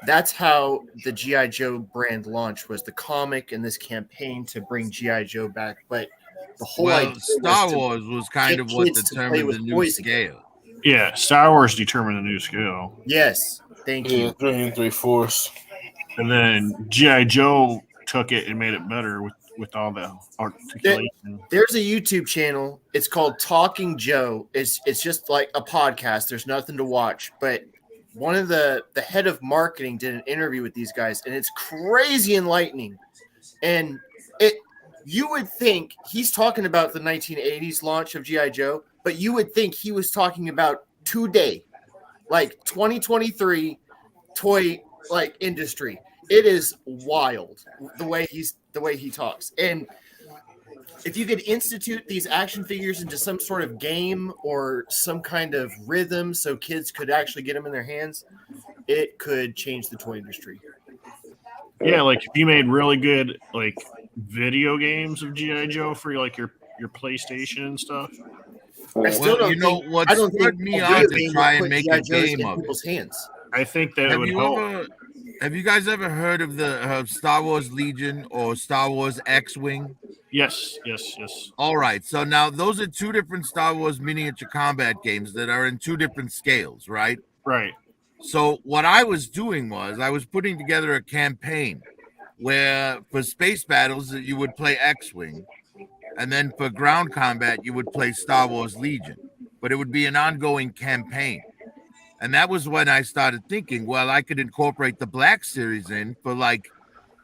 that's how the GI Joe brand launched, was the comic and this campaign to bring GI Joe back. But the whole idea Star Wars was kind of what determined the new scale. Yeah, Star Wars determined the new scale. Yes, thank you. 3 3/4. And then GI Joe took it and made it better with all the articulation. There's a YouTube channel. It's called Talking Joe. It's just like a podcast. There's nothing to watch, but one of the head of marketing did an interview with these guys, and it's crazy enlightening. And you would think he's talking about the 1980s launch of G.I. Joe, but you would think he was talking about today, like 2023 toy like industry. It is wild the way he talks. And if you could institute these action figures into some sort of game or some kind of rhythm so kids could actually get them in their hands, it could change the toy industry. Yeah, like if you made really good like video games of G.I. Joe for like your PlayStation and stuff. I still don't think what I don't spurred think me a on video to game try will and put make G.I. a Joes game in of people's it. hands. I think that would help. Have you guys ever heard of the Star Wars Legion or Star Wars X-Wing? Yes. All right, so now those are two different Star Wars miniature combat games that are in two different scales, right? Right. So what I was doing was I was putting together a campaign where for space battles you would play X-Wing, and then for ground combat you would play Star Wars Legion, but it would be an ongoing campaign. And that was when I started thinking, well, I could incorporate the Black Series in for like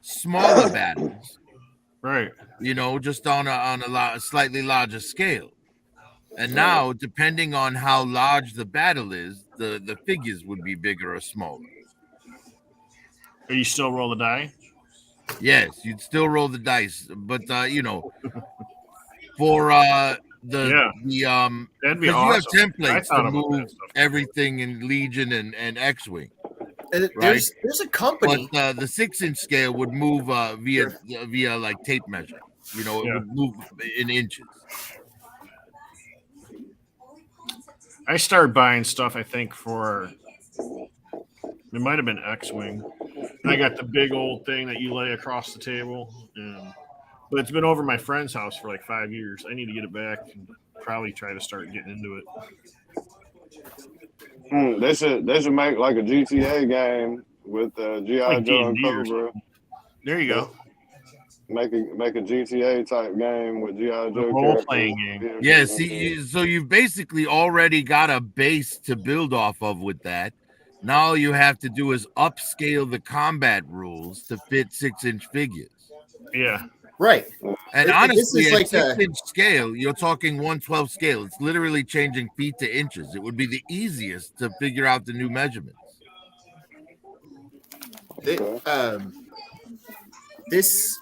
smaller battles, right? You know, just on a slightly larger scale. And now, depending on how large the battle is, the figures would be bigger or smaller. Are you still roll the die? Yes, you'd still roll the dice, but you know, for that'd be awesome. you have templates to move everything in Legion and X-Wing. And right? there's a company. But the 6-inch scale would move via like tape measure. You know, it would move in inches. I started buying stuff, I think, for it might have been X-Wing. I got the big old thing that you lay across the table. But it's been over my friend's house for like 5 years. I need to get it back and probably try to start getting into it. They should make like a GTA game with G.I. Like Joe and D&D or Cobra. something. There you go. Make a GTA type game with G.I. Joe role-playing game. Yeah, see, so you've basically already got a base to build off of with that. Now all you have to do is upscale the combat rules to fit 6-inch figures. Yeah. Right. And honestly, at 6-inch scale, you're talking 1/12 scale. It's literally changing feet to inches. It would be the easiest to figure out the new measurements. This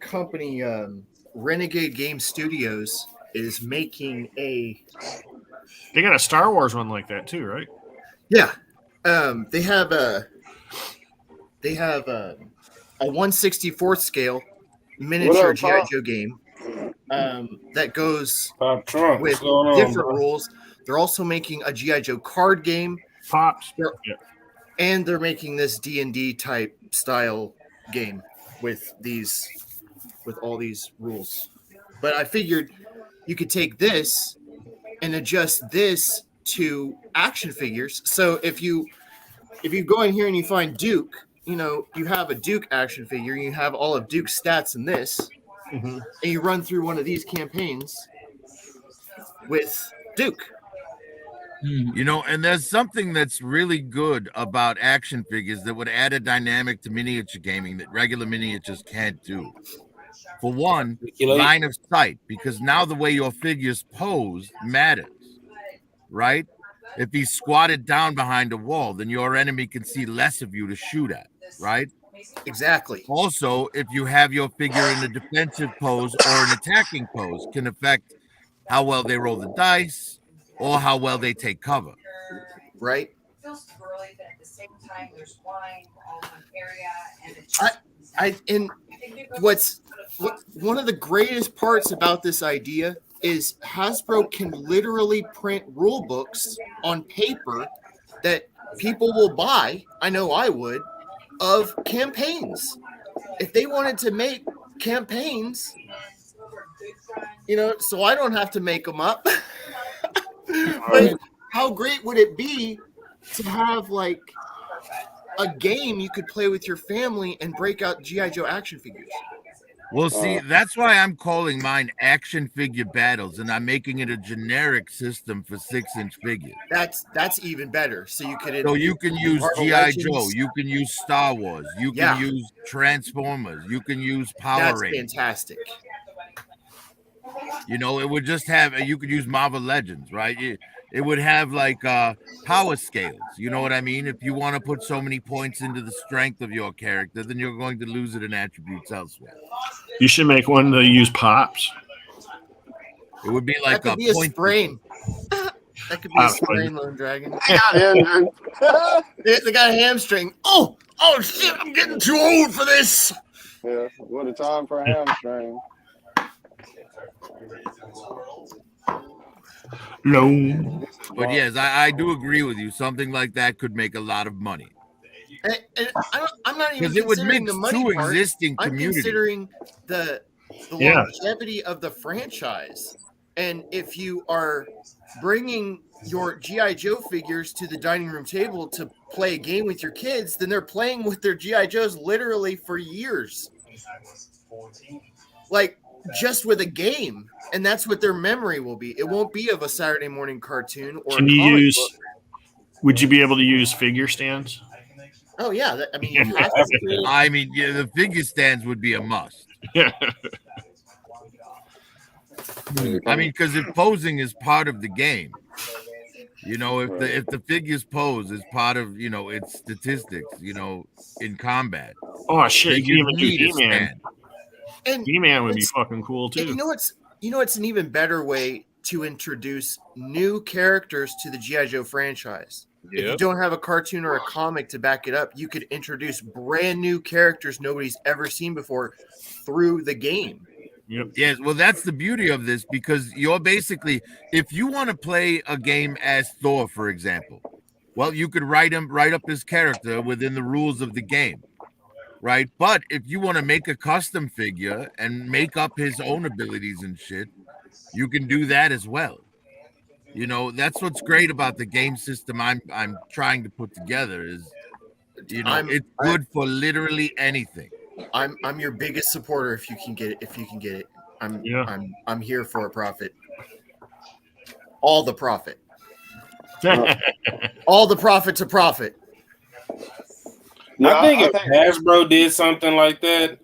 company, Renegade Game Studios, is making They got a Star Wars one like that too, right? Yeah. They have a 1/64 scale miniature G.I. Joe game that goes with different rules. They're also making a G.I. Joe card game. Pops. And they're making this D&D type style game with all these rules. But I figured you could take this and adjust this to action figures. So if you go in here and you find Duke, you have a Duke action figure, you have all of Duke's stats in this, and you run through one of these campaigns with Duke. And there's something that's really good about action figures that would add a dynamic to miniature gaming that regular miniatures can't do. For one, line of sight, because now the way your figures pose matters, right? If he's squatted down behind a wall, then your enemy can see less of you to shoot at, right? Exactly. Also, if you have your figure in a defensive pose or an attacking pose, can affect how well they roll the dice or how well they take cover. Right. One of the greatest parts about this idea is Hasbro can literally print rule books on paper that people will buy. I know I would, of campaigns. If they wanted to make campaigns, so I don't have to make them up. But how great would it be to have like a game you could play with your family and break out G.I. Joe action figures? Well, see, that's why I'm calling mine action figure battles, and I'm making it a generic system for 6-inch figures. That's even better. So you can use G.I. Joe, you can use Star Wars, you can use Transformers, you can use Power Rangers. That's fantastic. It would just have, you could use Marvel Legends, right? It would have like power scales. You know what I mean? If you want to put so many points into the strength of your character, then you're going to lose it in attributes elsewhere. You should make one to use pops. It would be like a sprain. That could be a sprain, Lone Dragon. They got a hamstring. Oh shit! I'm getting too old for this. Yeah, what a time for a hamstring. No. But yes, I do agree with you. Something like that could make a lot of money. And I'm not even because it would considering mix the money two part. existing I'm communities. considering the longevity of the franchise. And if you are bringing your G.I. Joe figures to the dining room table to play a game with your kids, then they're playing with their G.I. Joes literally for years. Like, just with a game. And that's what their memory will be. It won't be of a Saturday morning cartoon or Can a you comic use book. Would you be able to use figure stands? Oh, yeah. You have to. I mean, yeah, the figure stands would be a must. Yeah. I mean, because if posing is part of the game, if the figures pose is part of its statistics, in combat. Oh shit! You can even do need a D-Man. stand. And D-Man would be fucking cool too. And you know what's an even better way to introduce new characters to the G.I. Joe franchise? If you don't have a cartoon or a comic to back it up, you could introduce brand new characters nobody's ever seen before through the game. Yep. Yes, well, that's the beauty of this, because you're basically, if you want to play a game as Thor, for example, well, you could write up his character within the rules of the game, right? But if you want to make a custom figure and make up his own abilities and shit, you can do that as well. You know, that's what's great about the game system I'm trying to put together is, you know, it's good for literally anything. I'm your biggest supporter if you can get it. I'm here for a profit. All the profit. All the profit to profit. I think if Hasbro did something like that,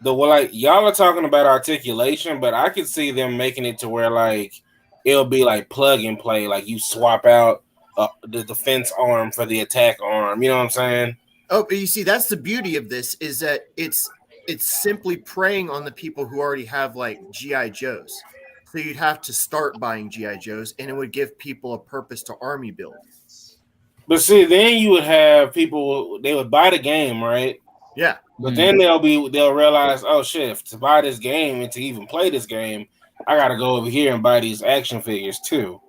y'all are talking about articulation, but I could see them making it to where like it'll be like plug and play, like you swap out the defense arm for the attack arm. You know what I'm saying? Oh, but you see, that's the beauty of this is that it's simply preying on the people who already have like GI Joes. So you'd have to start buying GI Joes, and it would give people a purpose to army build. But see, then you would have people, they would buy the game, right? Yeah. But then they'll realize, oh shit, to buy this game and to even play this game, I gotta go over here and buy these action figures too.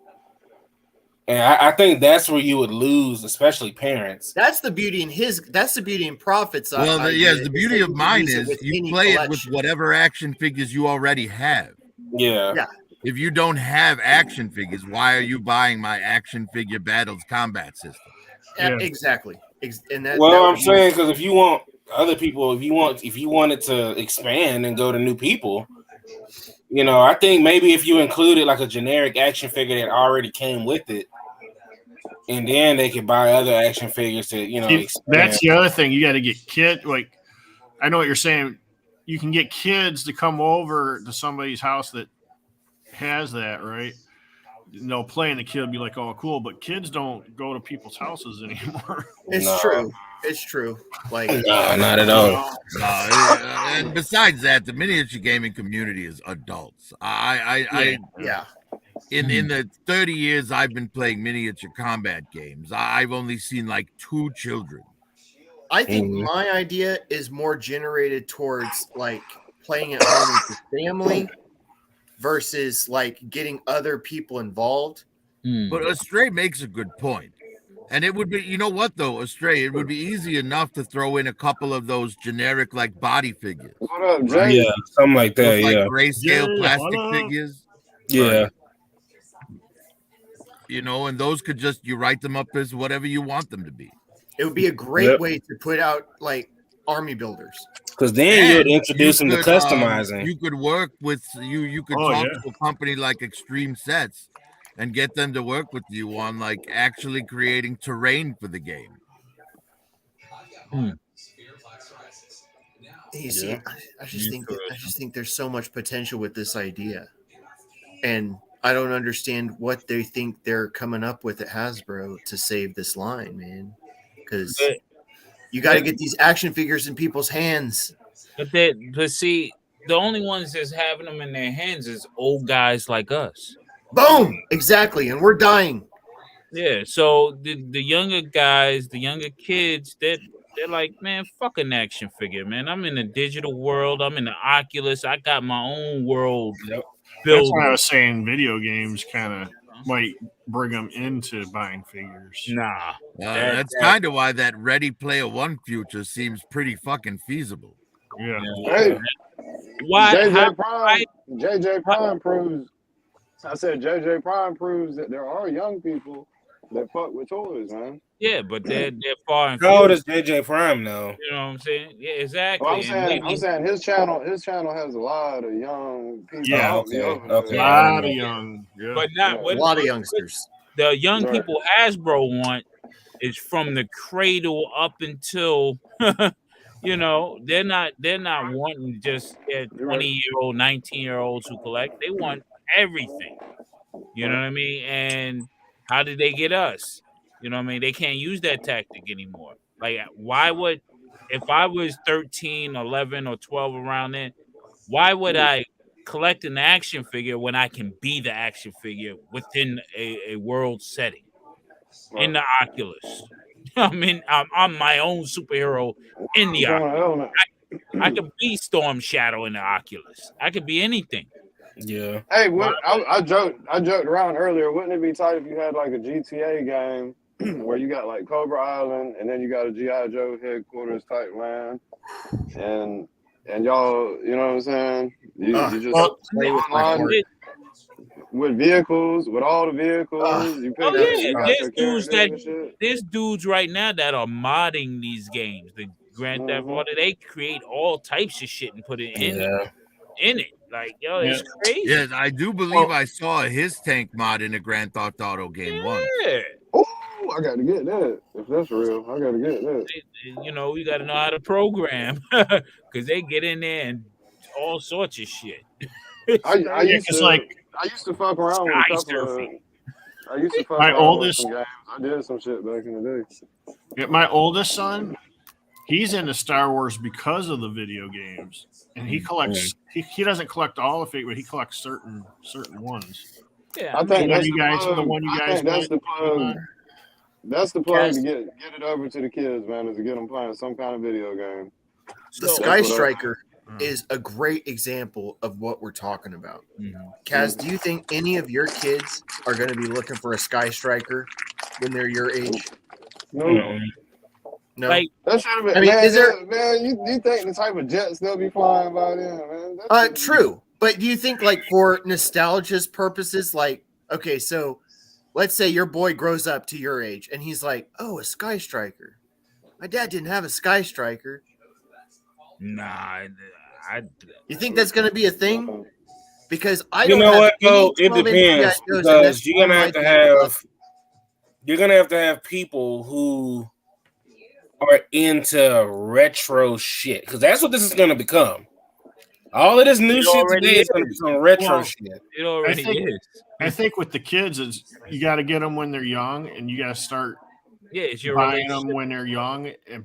And I think that's where you would lose, especially parents. That's the beauty in Profits. Well, the beauty of mine is you play it with whatever action figures you already have. Yeah. If you don't have action figures, why are you buying my action figure battles combat system? Exactly. And I'm saying, because if you want other people, if you wanted to expand and go to new people, you know, I think maybe if you included like a generic action figure that already came with it, and then they could buy other action figures to, you know, expand. That's the other thing. You got to get like, I know what you're saying. You can get kids to come over to somebody's house that has that, right? They'll play and the kid will be like, oh, cool. But kids don't go to people's houses anymore. It's true. It's true. Like, no, not at all. And besides that, the miniature gaming community is adults. In the 30 years I've been playing miniature combat games, I've only seen like 2 children. I think my idea is more generated towards like playing at home with your family versus like getting other people involved. But Astray makes a good point. And it would be, you know what though, Astray, it would be easy enough to throw in a couple of those generic like body figures. What up, Jay? Yeah, something like that. Those, like, yeah, grayscale plastic figures. Yeah. Right. You know, and those could just, you write them up as whatever you want them to be. It would be a great way to put out like army builders. Because then you'd introduce them to customizing. You could work with you could talk to a company like Extreme Sets and get them to work with you on like actually creating terrain for the game. You see, I just think there's so much potential with this idea, and I don't understand what they think they're coming up with at Hasbro to save this line, man. Because you got to get these action figures in people's hands. But see, the only ones that's having them in their hands is old guys like us. Boom! Exactly, and we're dying. Yeah, so the younger guys, the younger kids, they're like, man, fuck an action figure, man. I'm in the digital world. I'm in the Oculus. I got my own world. Yep. That's why I was saying video games kind of might bring them into buying figures. Nah. That's kind of why that Ready Player One future seems pretty fucking feasible. Yeah. Hey, why? JJ Prime proves. I said JJ Prime proves that there are young people that fuck with toys, man. Yeah, but they're far and how old is JJ Prime now? You know what I'm saying? Yeah, exactly. Well, I'm saying his channel has a lot of young people. Yeah, okay. A lot of young, but not a lot of youngsters. The young people Hasbro want is from the cradle up until you know, they're not wanting just 20-year-old, 19-year-olds who collect. They want everything. You know what I mean? And how did they get us? You know what I mean? They can't use that tactic anymore. Like, why would, if I was 13, 11, or 12 around then, why would I collect an action figure when I can be the action figure within a world setting? in the Oculus. I'm my own superhero in the Oculus. I could be Storm Shadow in the Oculus. I could be anything. Yeah. Hey, I joked around earlier. Wouldn't it be tight if you had like a GTA game where you got like Cobra Island and then you got a G.I. Joe headquarters type land, and y'all, you know what I'm saying? You just play with my heart. with vehicles, with all the vehicles. You pick there's dudes right now that are modding these games. The Grand Theft Auto, they create all types of shit and put it in it. Like, yo, it's crazy. Yes, I do believe I saw his tank mod in a Grand Theft Auto game once. Oh, I got to get that. If that's real, I got to get that. You know, we got to know how to program because they get in there and all sorts of shit. I used to fuck around with a couple of. I used to fuck around with some games. I did some shit back in the day. Yeah, my oldest son, he's into Star Wars because of the video games, and he collects. He doesn't collect all of it, but he collects certain ones. Yeah, I think that's the one you guys. That's the plug. That's the plug to get it over to the kids, man. Is to get them playing some kind of video game. The Sky Striker is a great example of what we're talking about. Kaz, do you think any of your kids are going to be looking for a Sky Striker when they're your age? No. Like, that should have been. Man, you think the type of jets they'll be flying by then, man? True. But do you think, like, for nostalgia's purposes, like, okay, so let's say your boy grows up to your age and he's like, oh, a Sky Striker. My dad didn't have a Sky Striker. Nah, you think that's going to be a thing? Because I don't know what though. It depends because you're gonna have to have people who are into retro shit because that's what this is gonna become. All of this new shit today is gonna become retro shit. It already is. I think with the kids is you got to get them when they're young, and you got to start. Yeah, it's your buying them when they're young and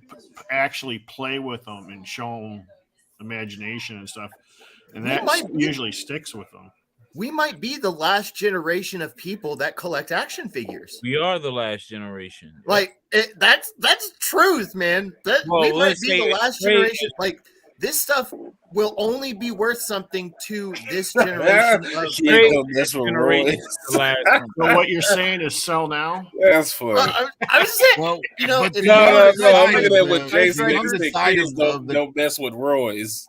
actually play with them and show them imagination and stuff. And that usually sticks with them. We might be the last generation of people that collect action figures. We are the last generation. Like, that's truth, man. We might be the last generation. Like, this stuff will only be worth something to this generation. So what you're saying is sell now? That's funny. I was saying, you know, don't mess with Roy's.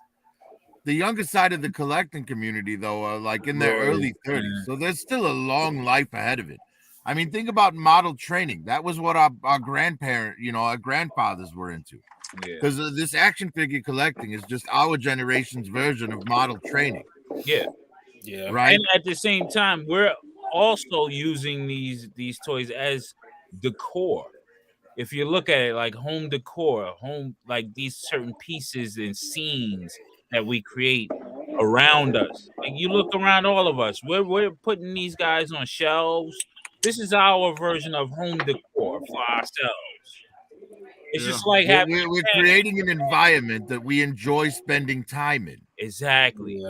The younger side of the collecting community, though, are like in their early 30s. So there's still a long life ahead of it. I mean, think about model training. That was what our our grandfathers were into. Because this action figure collecting is just our generation's version of model training. Yeah. Right. And at the same time, we're also using these toys as decor. If you look at it like home decor, like these certain pieces and scenes that we create around us. Like you look around all of us, we're putting these guys on shelves. This is our version of home decor for ourselves. It's just like we're creating an environment that we enjoy spending time in. Exactly.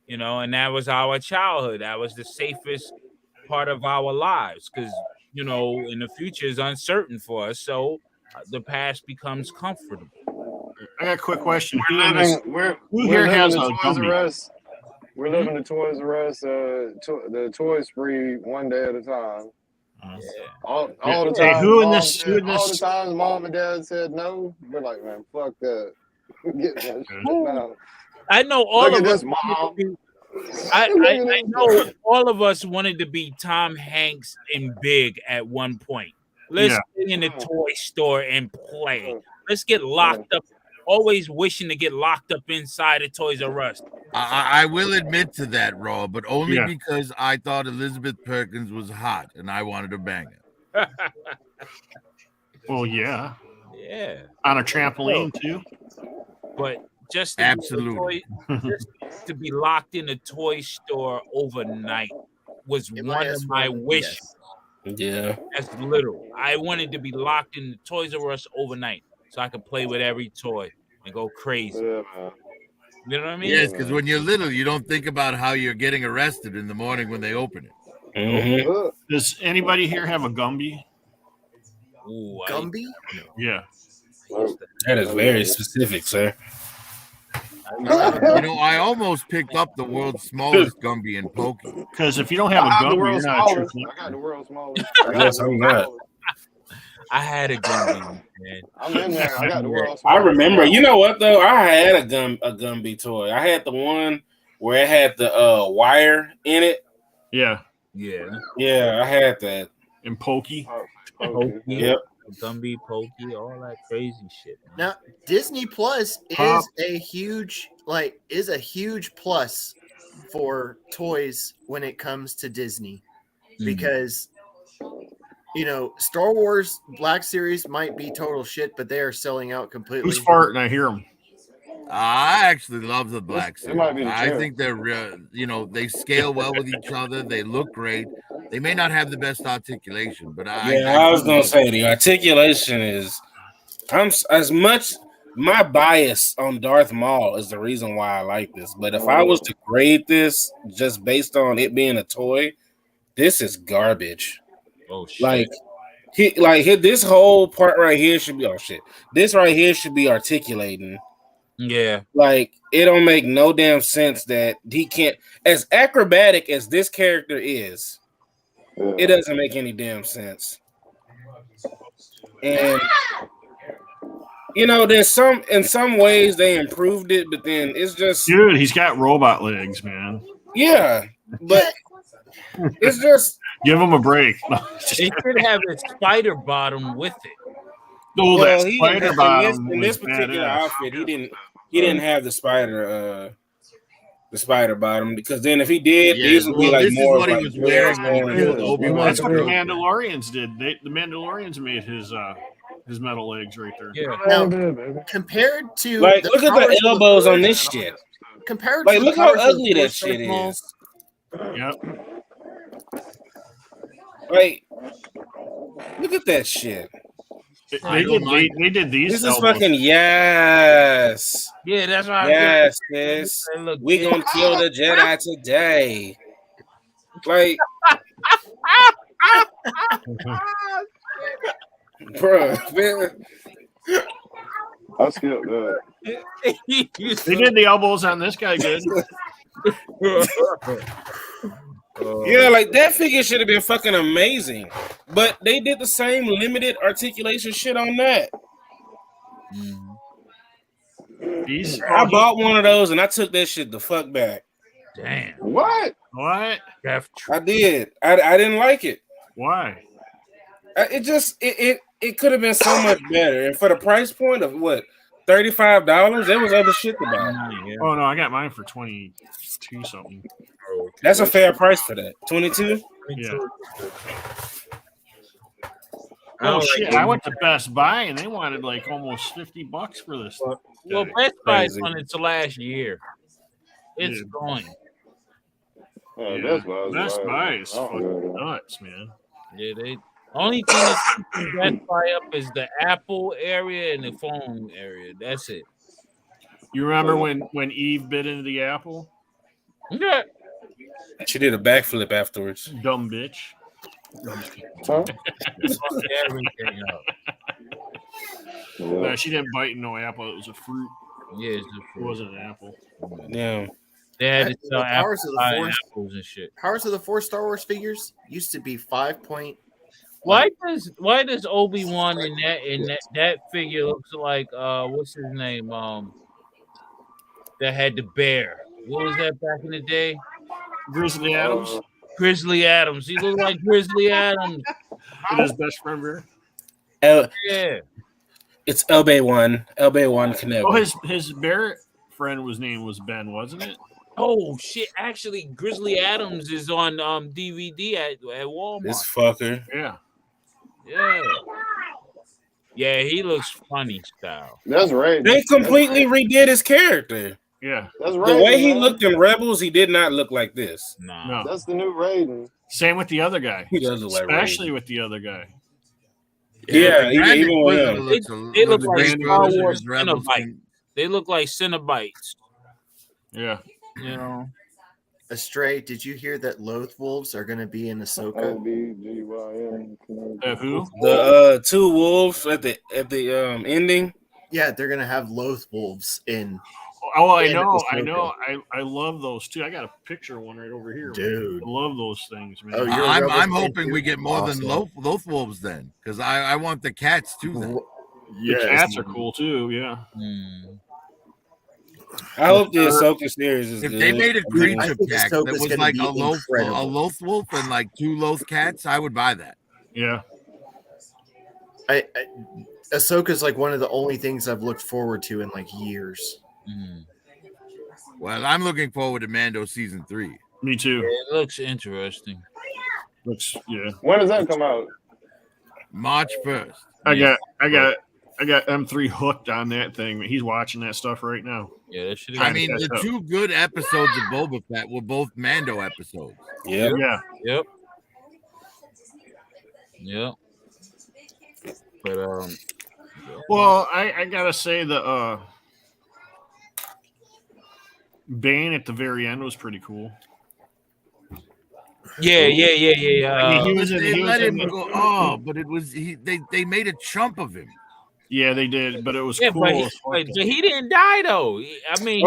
You know, and that was our childhood. That was the safest part of our lives because, you know, in the future is uncertain for us. So the past becomes comfortable. I got a quick question. We're living the Toys R Us, the toy spree one day at a time. All the time. All the times mom and dad said no, we're like, man, fuck that. Get that shit now. I know all Look of at us. this, mom. I know all of us wanted to be Tom Hanks in Big at one point. Let's get in the toy store and play. Let's get locked up. Always wishing to get locked up inside of Toys R Us. I will admit to that, Raw, but only because I thought Elizabeth Perkins was hot and I wanted to bang her. Well, yeah. Yeah. On a trampoline, too. But just absolutely just to be locked in a toy store overnight was one of my wishes. Yeah. That's literal. I wanted to be locked in the Toys R Us overnight so I could play with every toy and go crazy. You know what I mean? Yes, because when you're little, you don't think about how you're getting arrested in the morning when they open it. Mm-hmm. Does anybody here have a Gumby? Ooh, Gumby? Yeah. That is very specific, sir. I almost picked up the world's smallest Gumby in Pokey. Because if you don't have a I have the Gumby, you're world's not a true smallest. I got the world's smallest. Yes, I'm not. I had a Gumby, man. I'm in there. I got the world's I smallest. remember. You know what though? I had a Gumby toy. I had the one where it had the wire in it. Yeah. Yeah. Yeah, I had that. And Pokey. Pokey. Yep. Gumby, Pokey, all that crazy shit. Man. Now, Disney Plus is a huge plus for toys when it comes to Disney, because Star Wars Black Series might be total shit, but they are selling out completely. Who's farting? I hear them. I actually love the Black Series. might be the I chair. think they're, they scale well with each other. They look great. They may not have the best articulation, but I was gonna say the articulation is. I'm as much my bias on Darth Maul is the reason why I like this. But if I was to grade this just based on it being a toy, this is garbage. Oh shit! This whole part right here should be This right here should be articulating. Yeah. Like, it don't make no damn sense that he can't, as acrobatic as this character is, it doesn't make any damn sense. And there's in some ways they improved it, but then it's just dude, he's got robot legs, man. Yeah, but it's just give him a break. He should have a spider bottom with it. No, that spider bottom in this particular outfit, he didn't have the spider bottom, because then if he did, these would be like more what he was wearing when he killed Obi-Wan. That's what the Mandalorians did. The Mandalorians made his metal legs right there. Yeah. Now, compared to look at the elbows on this shit. Compared to look how ugly that shit is. Yep. Look at that shit. They did these. This is fucking yes. Yeah, that's why. Yes, sis. We gonna kill the Jedi today. Bro, man. I skipped that. They did the elbows on this guy good. Yeah, that figure should have been fucking amazing. But they did the same limited articulation shit on that. I bought one of those and I took that shit the fuck back. Damn. What? What? I did. I didn't like it. Why? It could have been so much better. And for the price point of what? $35, there was other shit to buy. Oh no, I got mine for 22 something. That's a fair price for that. 22? Yeah. Oh shit! I went to Best Buy and they wanted like almost $50 for this. Well, Best Buy's on its last year. It's going. Best Buy is fucking nuts, man. Yeah, they only thing that's keeping Best Buy up is the Apple area and the phone area. That's it. You remember when Eve bit into the apple? Yeah. She did a backflip afterwards. Dumb bitch. Huh? Everything up. No, she didn't bite no apple. It was a fruit. Yeah, It wasn't an apple. Yeah. They had to sell Powers of the Force apples and shit. Powers of the Force Star Wars figures used to be 5 point. Why does Obi-Wan in that figure looks like what's his name? That had the bear. What was that back in the day? Grizzly Adams. Grizzly Adams. He looked like Grizzly Adams. With his best friend bear. Yeah. It's Obi-Wan Kenobi. Oh, his bear friend name was Ben, wasn't it? Oh shit! Actually, Grizzly Adams is on DVD at Walmart. This fucker. Yeah. Yeah, he looks funny style. That's right. They completely redid his character. Yeah. That's right. The way he looked in Rebels, he did not look like this. No. That's the new Raiden. Same with the other guy. He does look like Especially Raiden. with the other guy. Yeah, even with him. They look like Star Wars Cenobites. They look like Cenobites. Yeah. You know. Astray, did you hear that Loth Wolves are going to be in Ahsoka? Who? The two wolves at the ending. Yeah, they're going to have Loth Wolves in. Oh, I in know. Ahsoka. I love those too. I got a picture of one right over here. Dude. I love those things, man. Oh, you're I'm hoping we get more awesome. than Loth Wolves then, because I want the cats too. Then. The cats are cool too. Yeah. I hope the Ahsoka series is If good. they made a creature pack that Ahsoka's was gonna like be a Loth incredible. Wolf and like 2 Loth cats, I would buy that. Yeah. Ahsoka's like one of the only things I've looked forward to in like years. Well, I'm looking forward to Mando season 3. Me too. It looks interesting. Yeah. When does that come out? March 1st. I got M3 hooked on that thing. He's watching that stuff right now. Yeah, that should. I mean, the 2 good episodes of Boba Fett were both Mando episodes. Yep. Yeah. Yep. But Well, I gotta say the Bane at the very end was pretty cool. Yeah. I mean, They let him go. Oh, but it was they made a chump of him. Yeah, they did, but it was yeah, cool. but he didn't die though. I mean,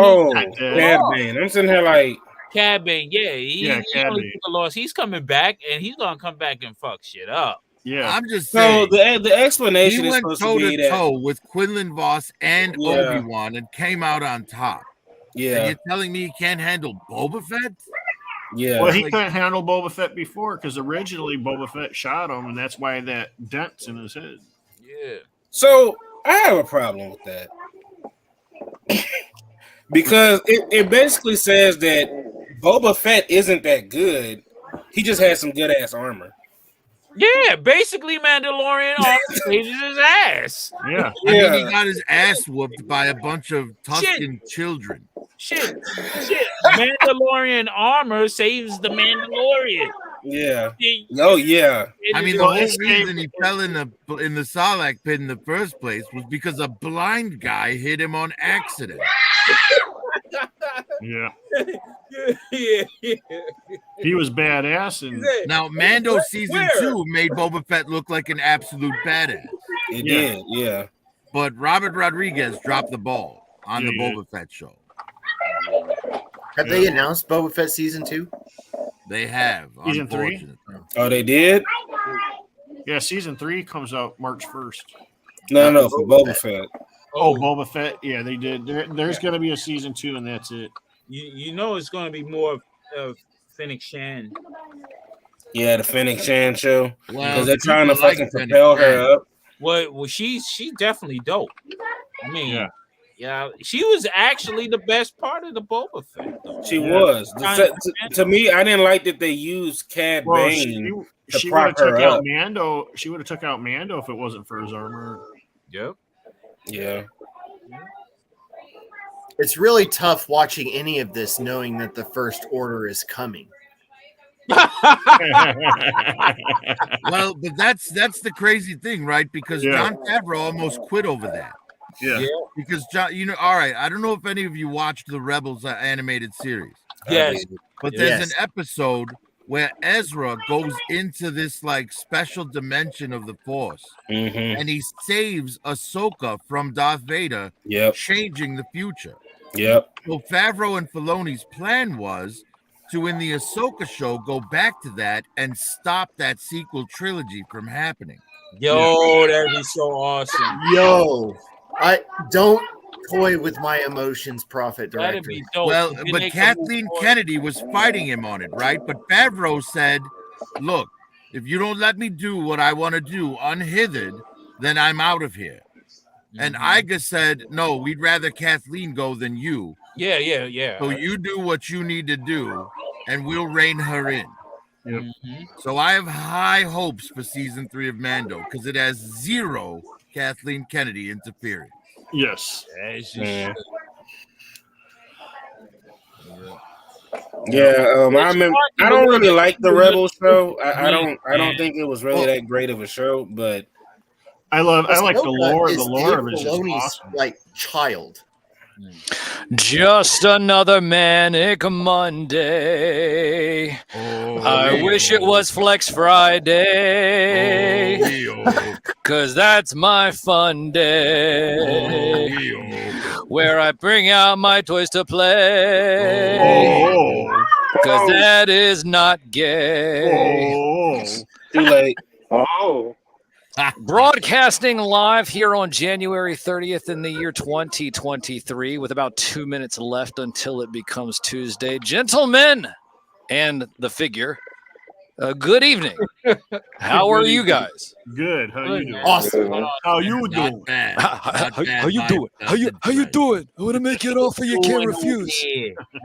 Cad Bane. I'm sitting here like Cad Bane. Yeah, he Cad only Bane. took a loss. He's coming back, and he's gonna come back and fuck shit up. Yeah, I'm just saying. so the explanation He is went supposed toe to be to that toe with Quinlan Voss and Yeah. Obi-Wan and came out on top. And yeah, you're telling me he can't handle Boba Fett? yeah. well, he like- couldn't handle Boba Fett before because originally Boba Fett shot him, and that's why that dent's in his head. Yeah. So I have a problem with that because it basically says that Boba Fett isn't that good. He just has some good ass armor. Yeah, basically Mandalorian saves his ass. Yeah, I mean, he got his ass whooped by a bunch of Tusken children. Shit. Mandalorian armor saves the Mandalorian. Yeah. Oh yeah. I mean, the whole reason he fell in the Sarlacc pit in the first place was because a blind guy hit him on accident. yeah. yeah. He was badass, and Now, Mando season 2 made Boba Fett look like an absolute badass. It did. Yeah. But Robert Rodriguez dropped the ball on the Boba Fett show. Have they announced Boba Fett season 2? They have. Season 3? Unfortunately. Oh, they did? yeah, season 3 comes out March 1st. No, for Boba Fett. Oh, Boba Fett. Yeah, they did. There's going to be a season 2, and that's it. You know it's going to be more of Fennec Shan. Yeah, the Fennec Shan show. Well, Because they're trying to people like fucking Fennec propel Shan. her up. Well, she's definitely dope. I mean, yeah, she was actually the best part of the Boba Fett. Though. She was. To me, I didn't like that they used Cad Bane to she would prop have took her out up. Mando. She would have took out Mando if it wasn't for his armor. Yep. Yeah. It's really tough watching any of this knowing that the First Order is coming. Well, but that's the crazy thing, right? Because Jon Favreau almost quit over that. Yeah. Because John, all right. I don't know if any of you watched the Rebels animated series. Yes. But there's an episode where Ezra goes into this like special dimension of the Force, and he saves Ahsoka from Darth Vader, changing the future. Yep. So Favreau and Filoni's plan was to, in the Ahsoka show, go back to that and stop that sequel trilogy from happening. Yo, that'd be so awesome. Yo, I don't toy with my emotions, Prophet That'd Director. be dope. Well, Then but they can Kathleen move on. Kennedy was fighting him on it, right? But Favreau said, look, if you don't let me do what I want to do unhindered, then I'm out of here. And Iger said, no, we'd rather Kathleen go than you. Yeah. So you do what you need to do, and we'll rein her in. Yep. So I have high hopes for season 3 of Mando because it has zero Kathleen Kennedy interference. Yes. Yeah, I remember. I don't really like the Rebels show. I don't think it was really that great of a show, but I like the lore. The Is lore Dave of it is just Filoni's, awesome. like child. Just another manic Monday. I wish it was Flex Friday. Cause that's my fun day. Where I bring out my toys to play. Cause that is not gay. Too late. Oh. Broadcasting live here on January 30th in the year 2023 with about 2 minutes left until it becomes Tuesday. Gentlemen and the figure, good evening. How are you guys? Good. How you doing? Awesome. How you doing? How you doing? How you doing? I want to make you an offer you can't refuse. How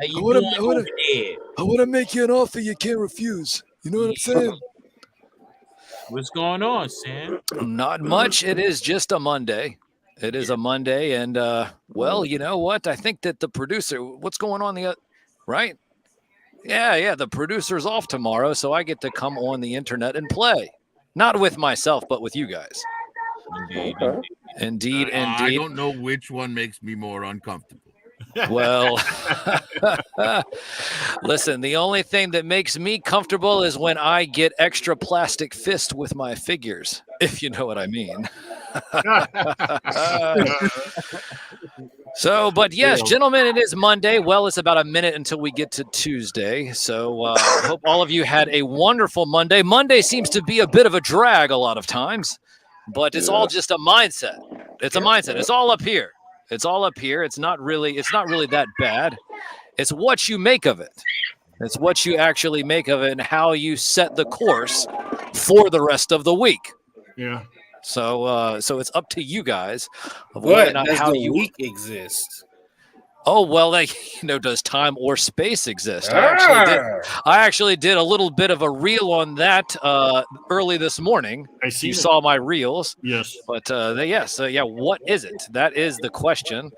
you doing over there? I want to make you an offer you can't refuse. You know what I'm saying? What's going on, Sam? Not much. It is just a Monday. It is a Monday, and well, you know what? I think that the producer, what's going on right? Yeah, the producer's off tomorrow, so I get to come on the internet and play. Not with myself, but with you guys. Indeed. I don't know which one makes me more uncomfortable. Well, listen, the only thing that makes me comfortable is when I get extra plastic fist with my figures, if you know what I mean. So, but yes, gentlemen, it is Monday. Well, it's about a minute until we get to Tuesday. So I hope all of you had a wonderful Monday. Monday seems to be a bit of a drag a lot of times, but it's all just a mindset. It's a mindset. It's all up here. It's all up here. It's not really that bad. It's what you make of it. It's what you actually make of it and how you set the course for the rest of the week. Yeah. So it's up to you guys of What whether or not does how the you week exist? Oh, well, does time or space exist? I actually did a little bit of a reel on that early this morning. I see. You saw my reels. Yes. But what is it? That is the question.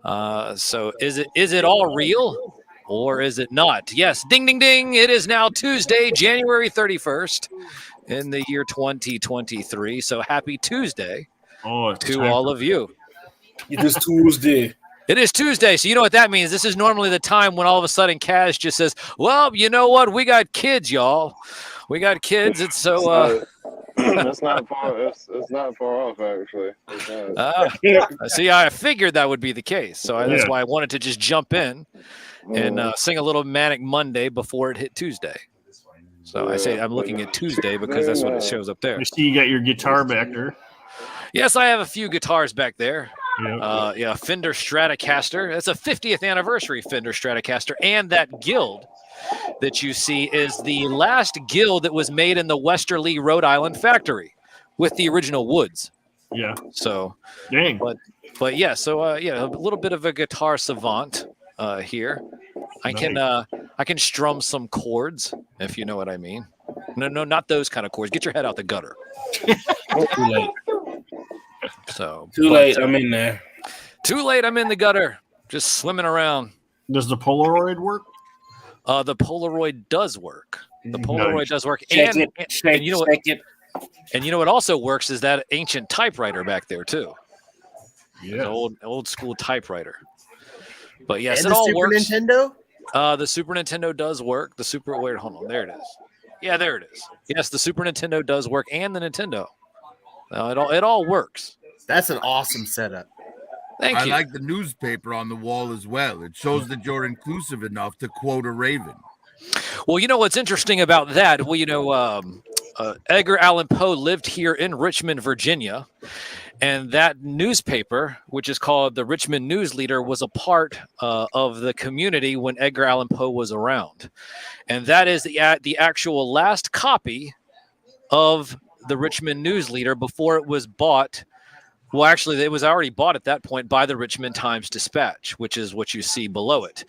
So is it all real or is it not? Yes. Ding, ding, ding. It is now Tuesday, January 31st in the year 2023. So happy Tuesday to all of you. It is Tuesday. It is Tuesday, so you know what that means. This is normally the time when all of a sudden Kaz just says, well, you know what? We got kids, y'all. We got kids. It's so... It's not far. It's not far off, actually. See, I figured that would be the case. So that's why I wanted to just jump in and sing a little Manic Monday before it hit Tuesday. So I say I'm looking at Tuesday because that's what it shows up there. I see you got your guitar back there. Yes, I have a few guitars back there. Fender Stratocaster. That's a 50th anniversary Fender Stratocaster. And that guild that you see is the last guild that was made in the Westerly, Rhode Island factory with the original woods. Yeah. So, dang. But yeah, so a little bit of a guitar savant here. I can strum some chords, if you know what I mean. No, not those kind of chords. Get your head out the gutter. Too late. Too late. I'm in there. Too late. I'm in the gutter, just swimming around. Does the Polaroid work? The Polaroid does work. The Polaroid does work. And you know what? And you know what also works is that ancient typewriter back there too. Yeah. Old school typewriter. But yes, and it all Super works. Nintendo? The Super Nintendo does work. Hold on, there it is. Yeah, there it is. Yes, the Super Nintendo does work, and the Nintendo. It all works. That's an awesome setup. Thank you. I like the newspaper on the wall as well. It shows that you're inclusive enough to quote a raven. Well, you know what's interesting about that? Well, Edgar Allan Poe lived here in Richmond, Virginia, and that newspaper, which is called the Richmond News Leader, was a part of the community when Edgar Allan Poe was around, and that is the actual last copy of the Richmond News Leader before it was bought. Well, actually, it was already bought at that point by the Richmond Times-Dispatch, which is what you see below it.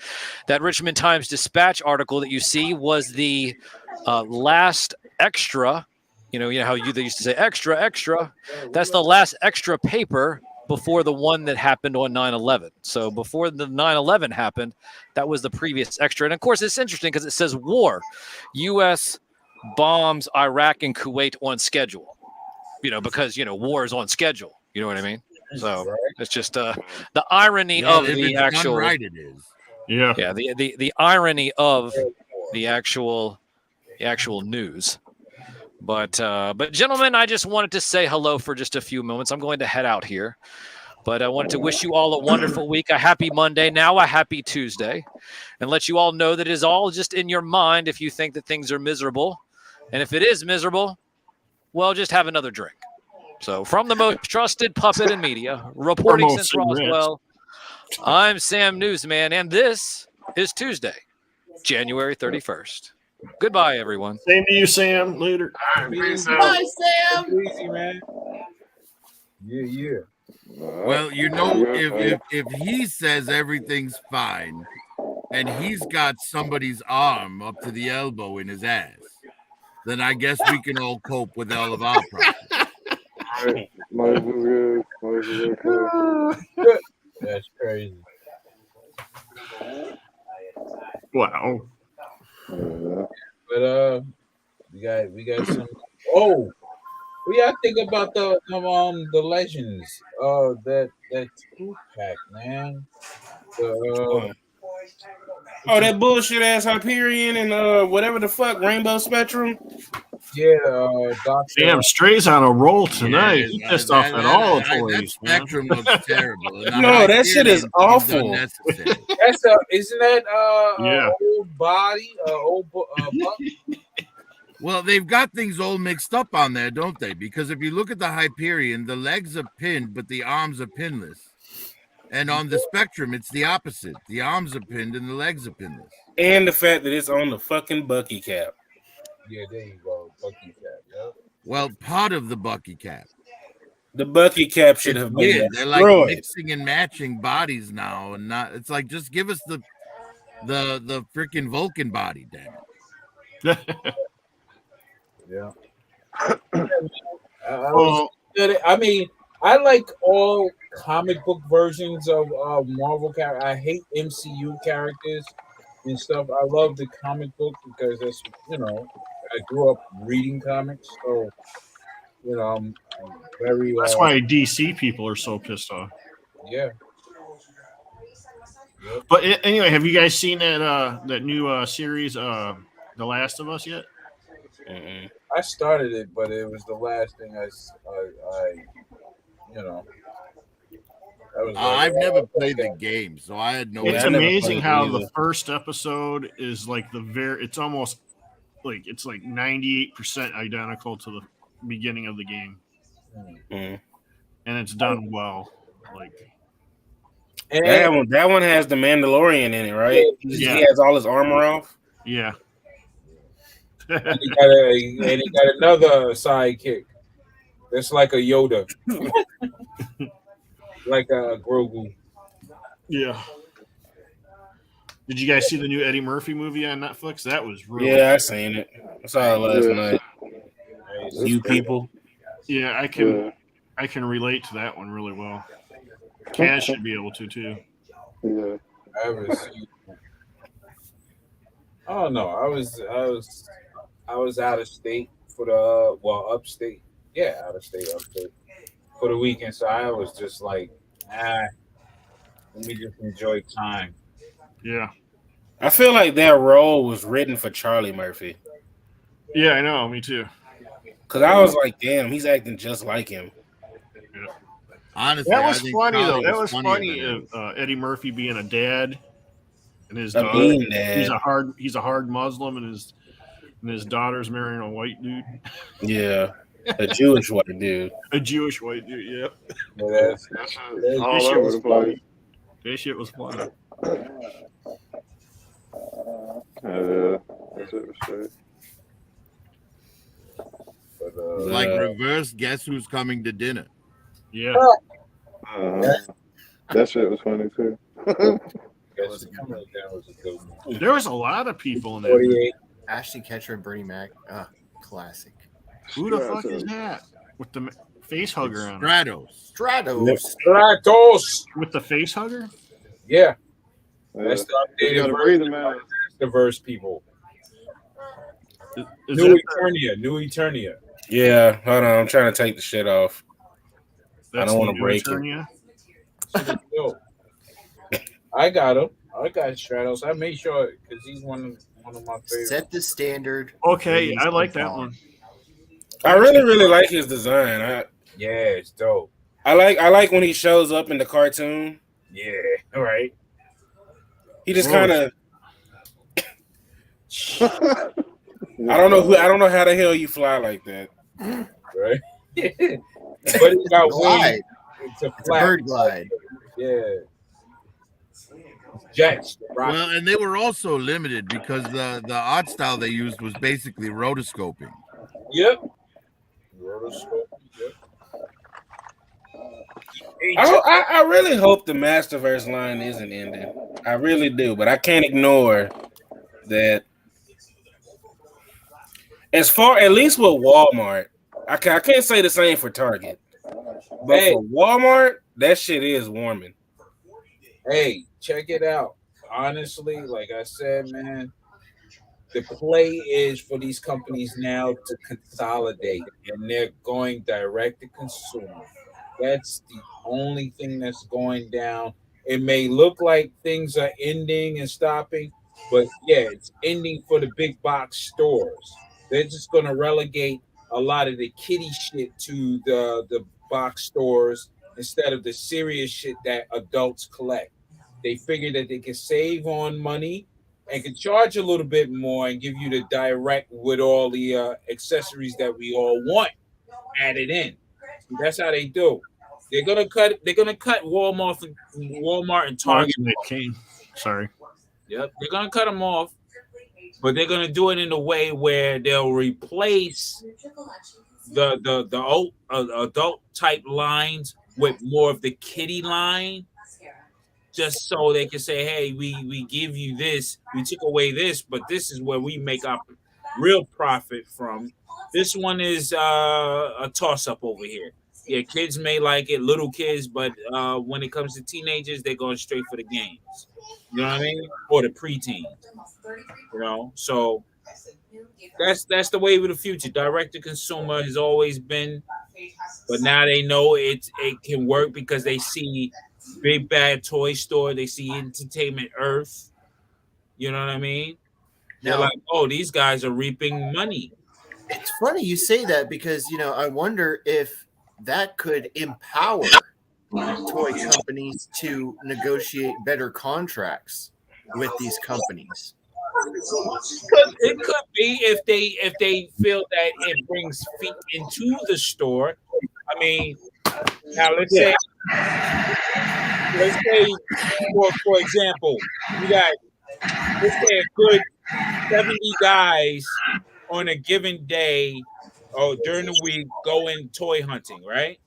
That Richmond Times-Dispatch article that you see was the last extra. You know how they used to say extra. That's the last extra paper before the one that happened on 9/11. So before the 9/11 happened, that was the previous extra. And of course, it's interesting because it says war. U.S. bombs Iraq and Kuwait on schedule. Because war is on schedule. You know what I mean? So It's just the irony Well, of if the it's done actual right, it is. Yeah. yeah the irony of the actual news. But gentlemen, I just wanted to say hello for just a few moments. I'm going to head out here. But I wanted to wish you all a wonderful week, a happy Monday, now a happy Tuesday, and let you all know that it is all just in your mind if you think that things are miserable. And if it is miserable, well, just have another drink. So from the most trusted puppet in media, reporting Or since most cigarettes. Roswell, I'm Sam Newsman, and this is Tuesday, January 31st. Goodbye, everyone. Same to you, Sam. Later. Bye, Sam. Easy, man. Yeah. Well, you know, if he says everything's fine, and he's got somebody's arm up to the elbow in his ass, then I guess we can all cope with all of our problems. Life is good. Life is okay. That's crazy. Wow. Yeah. But we got some. Oh, what y'all think about the legends? That 2-pack, man. That bullshit ass Hyperion and whatever the fuck Rainbow Spectrum. Yeah, Doctor. Damn, Stray's on a roll tonight. Yeah, He pissed off at all the that toys, man. spectrum looks terrible. And No, that shit is seems awful. unnecessary. That's isn't that Yeah. old body, buck? Well, they've got things all mixed up on there, don't they? Because if you look at the Hyperion, the legs are pinned, but the arms are pinless. And on the Spectrum, it's the opposite. The arms are pinned and the legs are pinless. And the fact that it's on the fucking Bucky cap. Yeah, there you go, Bucky cap. Yep. Well, part of the Bucky cap. The Bucky cap should It's have weird. been They're like destroyed. mixing and matching bodies now, and not. It's like just give us the freaking Vulcan body, damn it. Yeah. Well, I mean, I like all comic book versions of Marvel characters. I hate MCU characters and stuff. I love the comic book because that's I grew up reading comics, so I'm very. that's why DC people are so pissed off. Yeah. But anyway, have you guys seen that new series, The Last of Us, yet? I started it, but it was the last thing I I was I've never played the game, so I had no. It's I never amazing played how it either. the first episode is like it's almost like it's like 98% identical to the beginning of the game, Mhm. and it's done well. Like, That one has the Mandalorian in it, right? Yeah. He has all his armor off. yeah. and he got another sidekick. It's like a Yoda, like a Grogu. Yeah. Did you guys see the new Eddie Murphy movie on Netflix? That was really Yeah, I seen it. I saw it last night. Nice. You people. Yeah, I can relate to that one really well. Cash should be able to too. Yeah. I haven't seen. Oh no, I was out of state for the upstate. Yeah, out of state, upstate for the weekend. So I was just like, let me just enjoy time. Yeah. I feel like that role was written for Charlie Murphy. Yeah, I know. Me too. Cause I was like, damn, he's acting just like him. Honestly, That I was think funny Charlie though. That was funnier funny. than him. Eddie Murphy being a dad, and his A daughter. mean dad. He's a hard Muslim, and his daughter's marrying a white dude, Yeah, a Jewish white dude. a Jewish white dude. Yeah, Yeah, That's that all shit over was the place. that shit was funny. That's it. Straight. But, Like reverse, guess who's coming to dinner? Yeah, That shit was funny too. that was a good one. there was a lot of people in that. 48. Ashton Kutcher and Bernie Mac. Classic. Who the fuck is that with the face hugger on? Stratos. Stratos. Stratos. With the face hugger? Yeah, Yeah. that's the You updated gotta breathe version him of out. diverse people. Is New that, Eternia. Yeah, hold on. I'm trying to take the shit off. that's I don't the wanna new break it. Eternia? Shit is dope. I got him. I got Stratos. I made sure because he's one of my favorites. Set the standard. Okay, raise I the like that bar. one. I really like his design. Yeah, it's dope. I like when he shows up in the cartoon. Yeah, all right. He just kind of. I don't know how the hell you fly like that. Right. But it's got Glide. wings. It's a It's a flat. bird glide. Yeah. Jets. Rocket. Well, and they were also limited because the art style they used was basically rotoscoping. Yep. Rotoscope. Yep. I really hope the Masterverse line isn't ending. I really do, but I can't ignore that. At least with Walmart, I can't say the same for Target, but for Walmart, that shit is warming. Hey, check it out. Honestly, like I said, man, the play is for these companies now to consolidate, and they're going direct to consumer. That's the only thing that's going down. It may look like things are ending and stopping, but yeah, it's ending for the big box stores. They're just going to relegate a lot of the kiddie shit to the box stores instead of the serious shit that adults collect. They figure that they can save on money and can charge a little bit more and give you the direct with all the accessories that we all want added in. So that's how they do. They're gonna cut Walmart and Target. King. Sorry. Yep, they're gonna cut them off, but they're gonna do it in a way where they'll replace the adult type lines with more of the kiddie line, just so they can say, "Hey, we give you this, we took away this, but this is where we make our real profit from. This one is a toss up over here." Yeah, kids may like it, little kids, but when it comes to teenagers, they're going straight for the games. You know what I mean? Or the preteens. You know, so that's the wave of the future. Direct to consumer has always been, but now they know it can work because they see Big Bad Toy Store, they see Entertainment Earth. You know what I mean? They're like, oh, these guys are reaping money. It's funny you say that because I wonder if that could empower toy companies to negotiate better contracts with these companies. It could be if they feel that it brings feet into the store. I mean, now let's say for example, you got let's say a good 70 guys on a given day or during the week going toy hunting, right?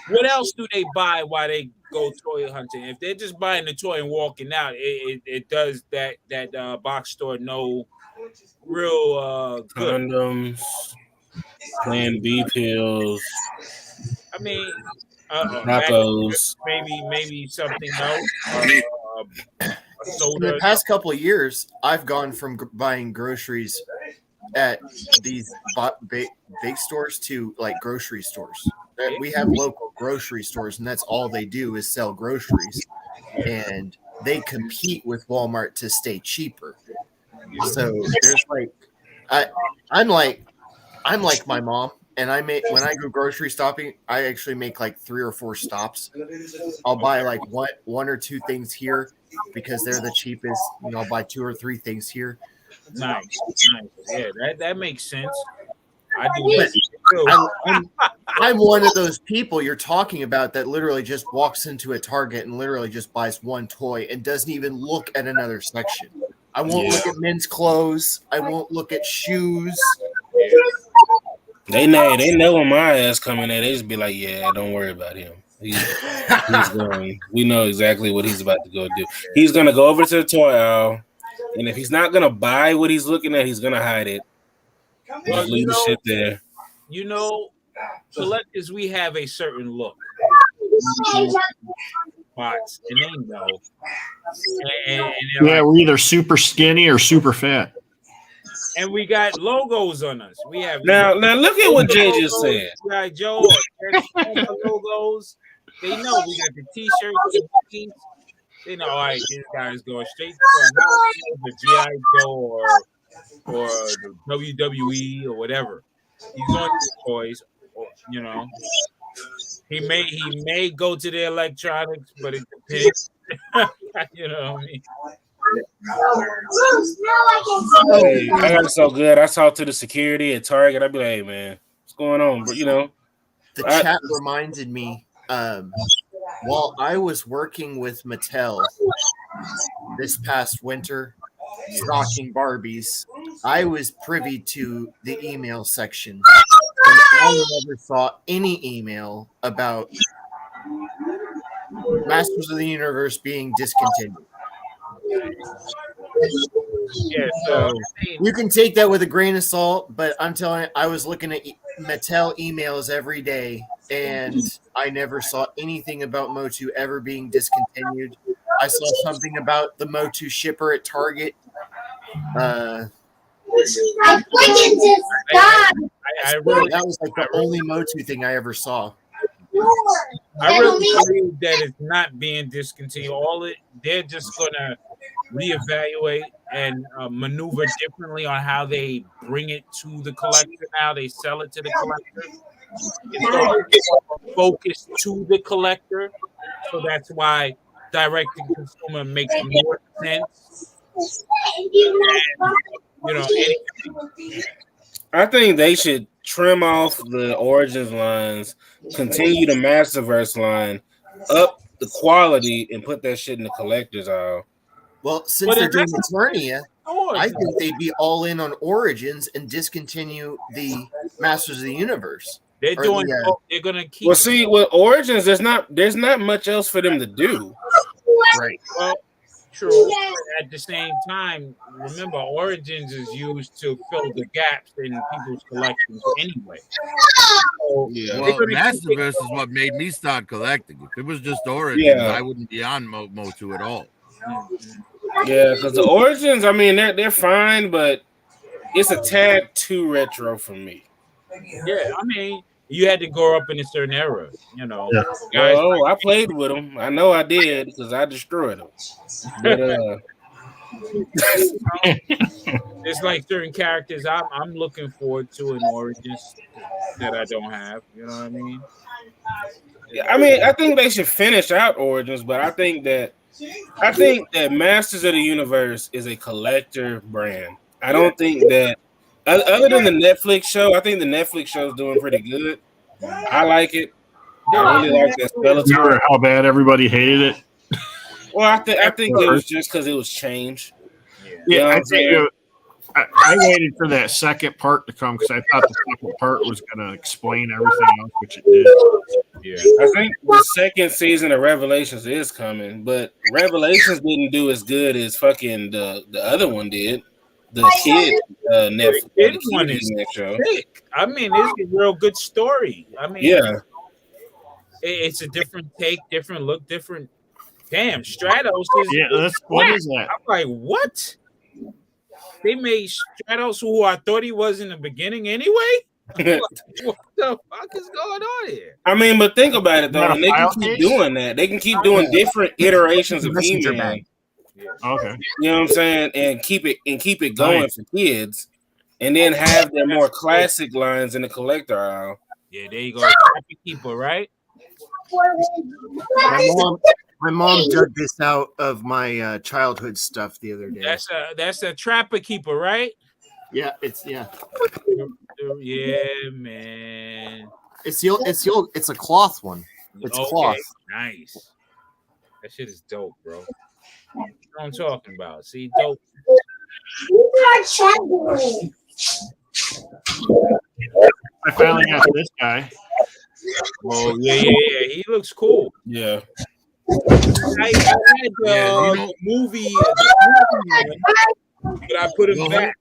What else do they buy while they go toy hunting? If they're just buying the toy and walking out, it does that box store no real good. Condoms, Plan B pills. I mean, tacos. Maybe something else. In the past couple of years, I've gone from buying groceries at these big stores to like grocery stores. We have local grocery stores, and that's all they do is sell groceries, and they compete with Walmart to stay cheaper. So there's I'm like my mom, and when I go grocery shopping, I actually make like 3 or 4 stops. I'll buy like one or two things here because they're the cheapest. I'll buy 2 or 3 things here. Nice. Yeah, that makes sense. I do that too. I'm one of those people you're talking about that literally just walks into a Target and literally just buys one toy and doesn't even look at another section. I won't look at men's clothes. I won't look at shoes. They know when my ass coming there. They just be like, "Yeah, don't worry about him. He's going. We know exactly what he's about to go do. He's gonna go over to the toy aisle, and if he's not gonna buy what he's looking at, he's gonna hide it. Just leave the shit there." Collectors, we have a certain look. Bots, and they know. And we're either super skinny or super fat. And we got logos on us. Now look at what Jay just said. We got Joe logos. They know we got the T-shirts, the hoodies. They know, all right, this guy's going straight from the GI Joe or the WWE or whatever. He's going to the toys, or, you know. He may go to the electronics, but it depends. You know what I mean? Hey, I got it so good. I talked to the security at Target. I'd be like, hey, man, what's going on? But, you know, The chat reminded me, while I was working with Mattel this past winter, stocking Barbies, I was privy to the email section. And I never saw any email about Masters of the Universe being discontinued. Yeah, so You can take that with a grain of salt, but I'm telling you, I was looking at Mattel emails every day, and I never saw anything about Motu ever being discontinued. I saw something about the Motu shipper at Target. I really, that was like the only Motu thing I ever saw. I really believe that it's not being discontinued. They're just gonna reevaluate and maneuver differently on how they bring it to the collector. Now they sell it to the collector. It's going to be focused to the collector, so that's why direct to consumer makes more sense. And, you know, I think they should trim off the Origins lines, continue the Masterverse line, up the quality, and put that shit in the collector's aisle. Well, since they're doing Eternia, I think they'd be all in on Origins and discontinue the Masters of the Universe. They're doing. They're gonna keep. Well, see, with Origins, there's not much else for them to do. Right. Well, true. At the same time, remember, Origins is used to fill the gaps in people's collections anyway. So Well, Masterverse is what made me start collecting. If it was just Origins, I wouldn't be on Motu at all. Yeah, because the Origins, I mean, they're fine, but it's a tad too retro for me. Yeah, I mean, you had to grow up in a certain era, you know. Yeah. Guys, well, I played with them. I know I did because I destroyed them. But it's like certain characters I'm looking forward to in Origins that I don't have. You know what I mean? I mean, I think they should finish out Origins, but I think that Masters of the Universe is a collector brand. I don't think that, other than the Netflix show, I think the Netflix show is doing pretty good. I like it. I really like that Skeletor. Remember how bad everybody hated it? Well, I think it was just because it was change. Yeah, I waited for that second part to come because I thought the second part was going to explain everything else, which it did. Yeah, I think the second season of Revelations is coming, but Revelations didn't do as good as fucking the other one did. The kid Netflix one is sick. I mean, it's a real good story. I mean, yeah, it's a different take, different look, different. Damn, Stratos is what is that? I'm like, what? They made Stratos who I thought he was in the beginning anyway. Like, what the fuck is going on here? I mean, but think about it though. They can keep doing that. They can keep doing different iterations of He-Man. Okay. You know what I'm saying? And keep it going for kids, and then have their more classic lines in the collector aisle. Yeah, there you go. Happy Keeper, right? My mom dug this out of my childhood stuff the other day. That's a Trapper Keeper, right? Yeah, yeah, man. It's a cloth one. It's cloth. Nice. That shit is dope, bro. You know what I'm talking about. See, dope. I finally got this guy. Oh yeah. He looks cool. Yeah. I had the movie, but I put him back.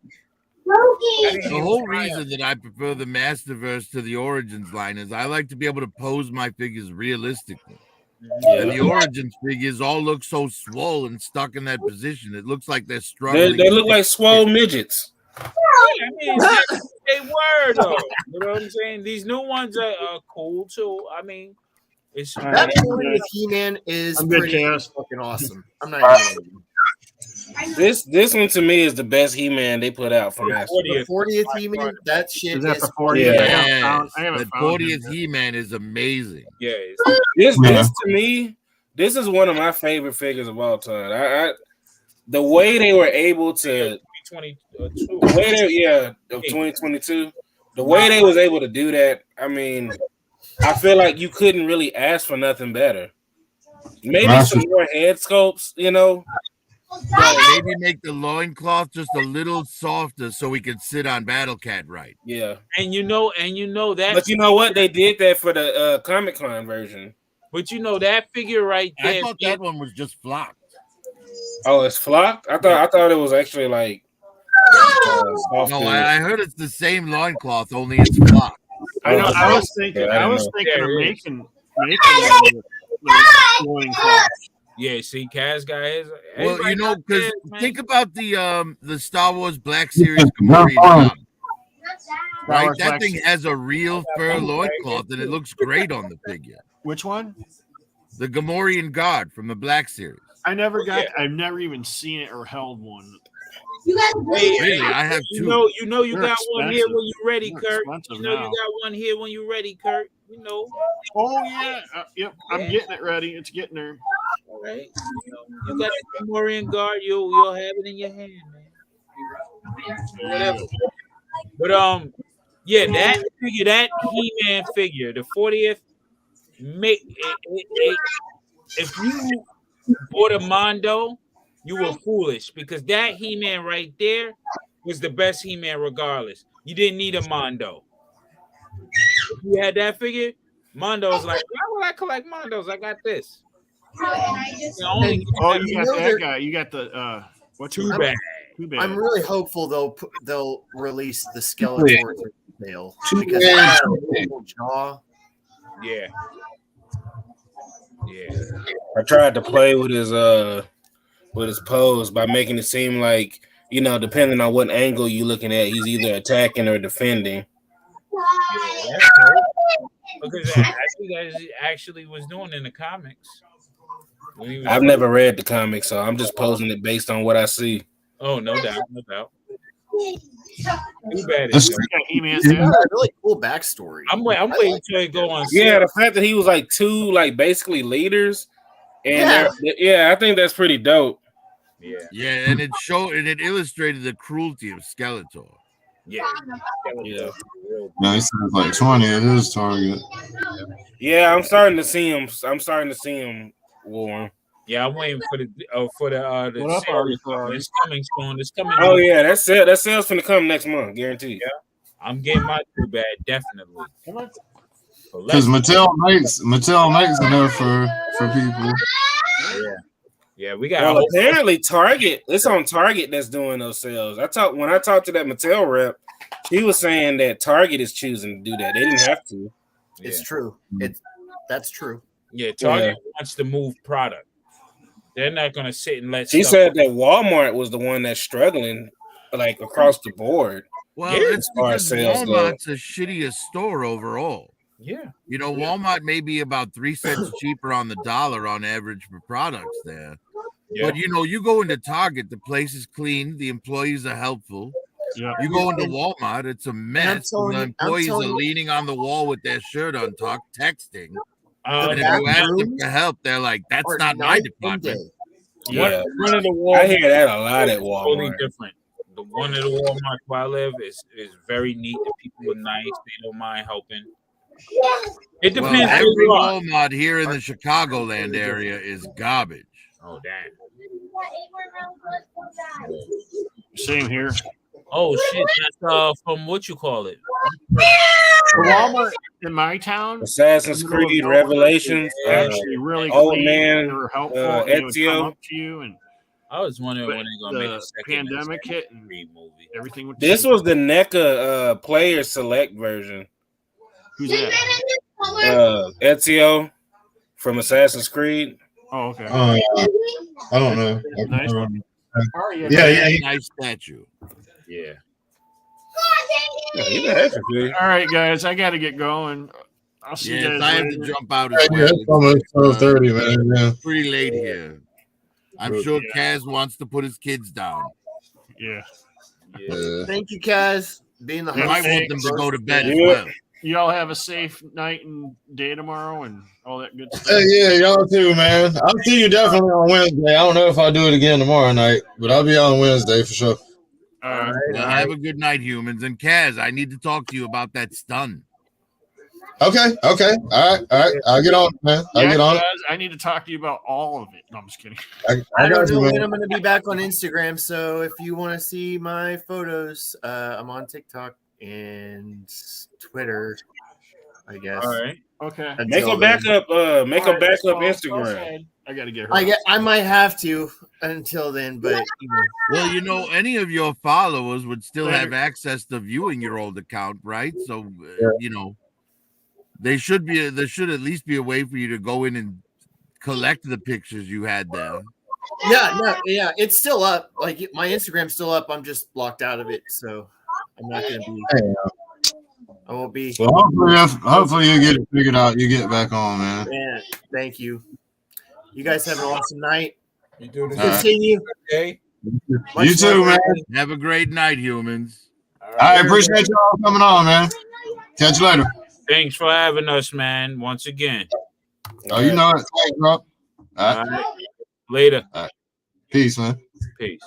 The whole reason that I prefer the Masterverse to the Origins line is I like to be able to pose my figures realistically. Yeah. And the Origins figures all look so swole and stuck in that position. It looks like they're struggling. They look like swole midgets. I mean, they were though. You know what I'm saying? These new ones are cool too. I mean, It's That 40th He-Man is I'm good, pretty Chaos. fucking awesome. I'm not even This one to me is the best He-Man they put out from Master. the 40th He-Man. That shit Is that is the 40th? Yeah. I haven't That found 40th him. He-Man is amazing. yeah. This to me, this is one of my favorite figures of all time. I the way they were able to 2022. the way they of 2022, the way they was able to do that, I mean, I feel like you couldn't really ask for nothing better. Maybe some more head sculpts, you know. Maybe make the loincloth just a little softer so we can sit on Battle Cat right. Yeah. And you know that. But you know what? They did that for the Comic-Con version. But you know that figure right there. I thought that one was just flocked. Oh, it's flocked? I thought it was actually like no, I heard it's the same loincloth, only it's flocked. I know. I was thinking. Yeah, I I was know. thinking of Yeah, making the loincloth. Yeah, see, Kaz guy is. Well, you know, because Kaz, man. think about the Star Wars Black Series Gamorrean God. Right, Wars that Black thing Series. has a real fur loincloth, and it looks great on the figure. Which one? The Gamorrean God from the Black Series. I never got. I've never even seen it or held one. Really, I have two. You know, you They're got one here expensive. when you're ready, They're Kurt. expensive You know, now. you got one here when you're ready, Kurt. You know. Oh yeah. Yep. I'm getting it ready. It's getting there. All right. You got the Gamorrean guard. You'll have it in your hand, man. So whatever. But yeah, that figure, that He-Man figure, the 40th, make it, if you bought a Mondo, you were foolish because that He-Man right there was the best He-Man regardless. You didn't need a Mondo. If you had that figure, Mondo's like, why would I collect Mondos? I got this. Oh, you got that guy. You got the what's Too bad. Too bad. I'm really hopeful they'll release the Skeletor tail because jaw. Yeah. Yeah. I tried to play with his pose by making it seem like, you know, depending on what angle you're looking at, he's either attacking or defending. Yeah, that's cool. Because I think that actually was doing in the comics. I've never read the comic, so I'm just posing it based on what I see. Oh, no doubt, no doubt. Too bad. He's got a really cool backstory. I'm waiting till it go on. Yeah, the fact that he was like two, like basically leaders, and I think that's pretty dope. Yeah, and it showed and it illustrated the cruelty of Skeletor. Yeah. No, he said it's like 20. It is Target. Yeah, I'm starting to see him warm. Yeah, I'm waiting for the What up, sale. It's coming soon. It's coming. Oh yeah, that sale's gonna come next month, guaranteed. Yeah, I'm getting my too bad, definitely. Because Mattel makes enough for people. Yeah, we got. Well, apparently Target. It's on Target that's doing those sales. When I talked to that Mattel rep, he was saying that Target is choosing to do that. They didn't have to. It's true. That's true. Yeah, Target wants to move product. They're not going to sit and let. She said that Walmart was the one that's struggling, like across the board. Well, it's because Walmart's a shittier store overall. Yeah, you know, Walmart may be about 3 cents cheaper on the dollar on average for products there. Yeah. But you know, you go into Target, the place is clean, the employees are helpful. Yeah. You go into Walmart, it's a mess. And the employees are leaning on the wall with their shirt on, texting. And if you ask them for help, they're like, "That's not my department." Yeah, one of the Walmart, I hear that a lot at Walmart. Totally different. The one at the Walmart where I live is very neat. The people are nice. They don't mind helping. It depends. Well, every Walmart here in the Chicagoland area is garbage. Oh damn. Same here. Oh shit! That's from what you call it. Walmart in my town. Assassin's Creed Revelations. Actually, really old clean. man. They were helpful. They would come up to you and. I was wondering when they're gonna make a second pandemic hit and movie. Everything. Would this was the NECA player select version. Who's that? Ezio from Assassin's Creed. Oh, okay. I don't know. Nice. Yeah. Nice statue. Yeah. All right, guys, I got to get going. I'll see you Yes, guys I have later. to jump out Hey, as yeah, well. it's almost 12:30, man. Yeah. Pretty late here. I'm sure Yeah. Kaz wants to put his kids down. Yeah. Yeah. Thank you, Kaz. Being the I might host. want them to go to bed Yeah. as well. Y'all have a safe night and day tomorrow and all that good stuff. Hey, yeah, y'all too, man. I'll see you definitely on Wednesday. I don't know if I'll do it again tomorrow night, but I'll be on Wednesday for sure. All right. Well, have a good night, humans. And Kaz, I need to talk to you about that stun. Okay. All right. I'll get on, man. I'll Yeah, get on it. guys, I need to talk to you about all of it. No, I'm just kidding. I got don't you, know man. when I'm going to be back on Instagram. So if you want to see my photos, I'm on TikTok and Twitter, I guess. All right. Okay. Make Until a backup. Make All a right, backup so Instagram. I got to get her. I might have to until then, but Well, any of your followers would still Later. have access to viewing your old account, right? So, Yeah. there should at least be a way for you to go in and collect the pictures you had there. yeah, it's still up. Like my Instagram's still up. I'm just blocked out of it, so I'm not going to be. Hey, I won't be. well, hopefully you get it figured out. You get back on, man. Man, thank you. You guys have an awesome night. You do the All right. same. Continue. Okay. You too, man. Have a great night, humans. I appreciate y'all coming on, man. Catch you later. Thanks for having us, man. Once again. Oh, you know it. Thanks, bro. All right. All right. Later. Peace, man. Peace.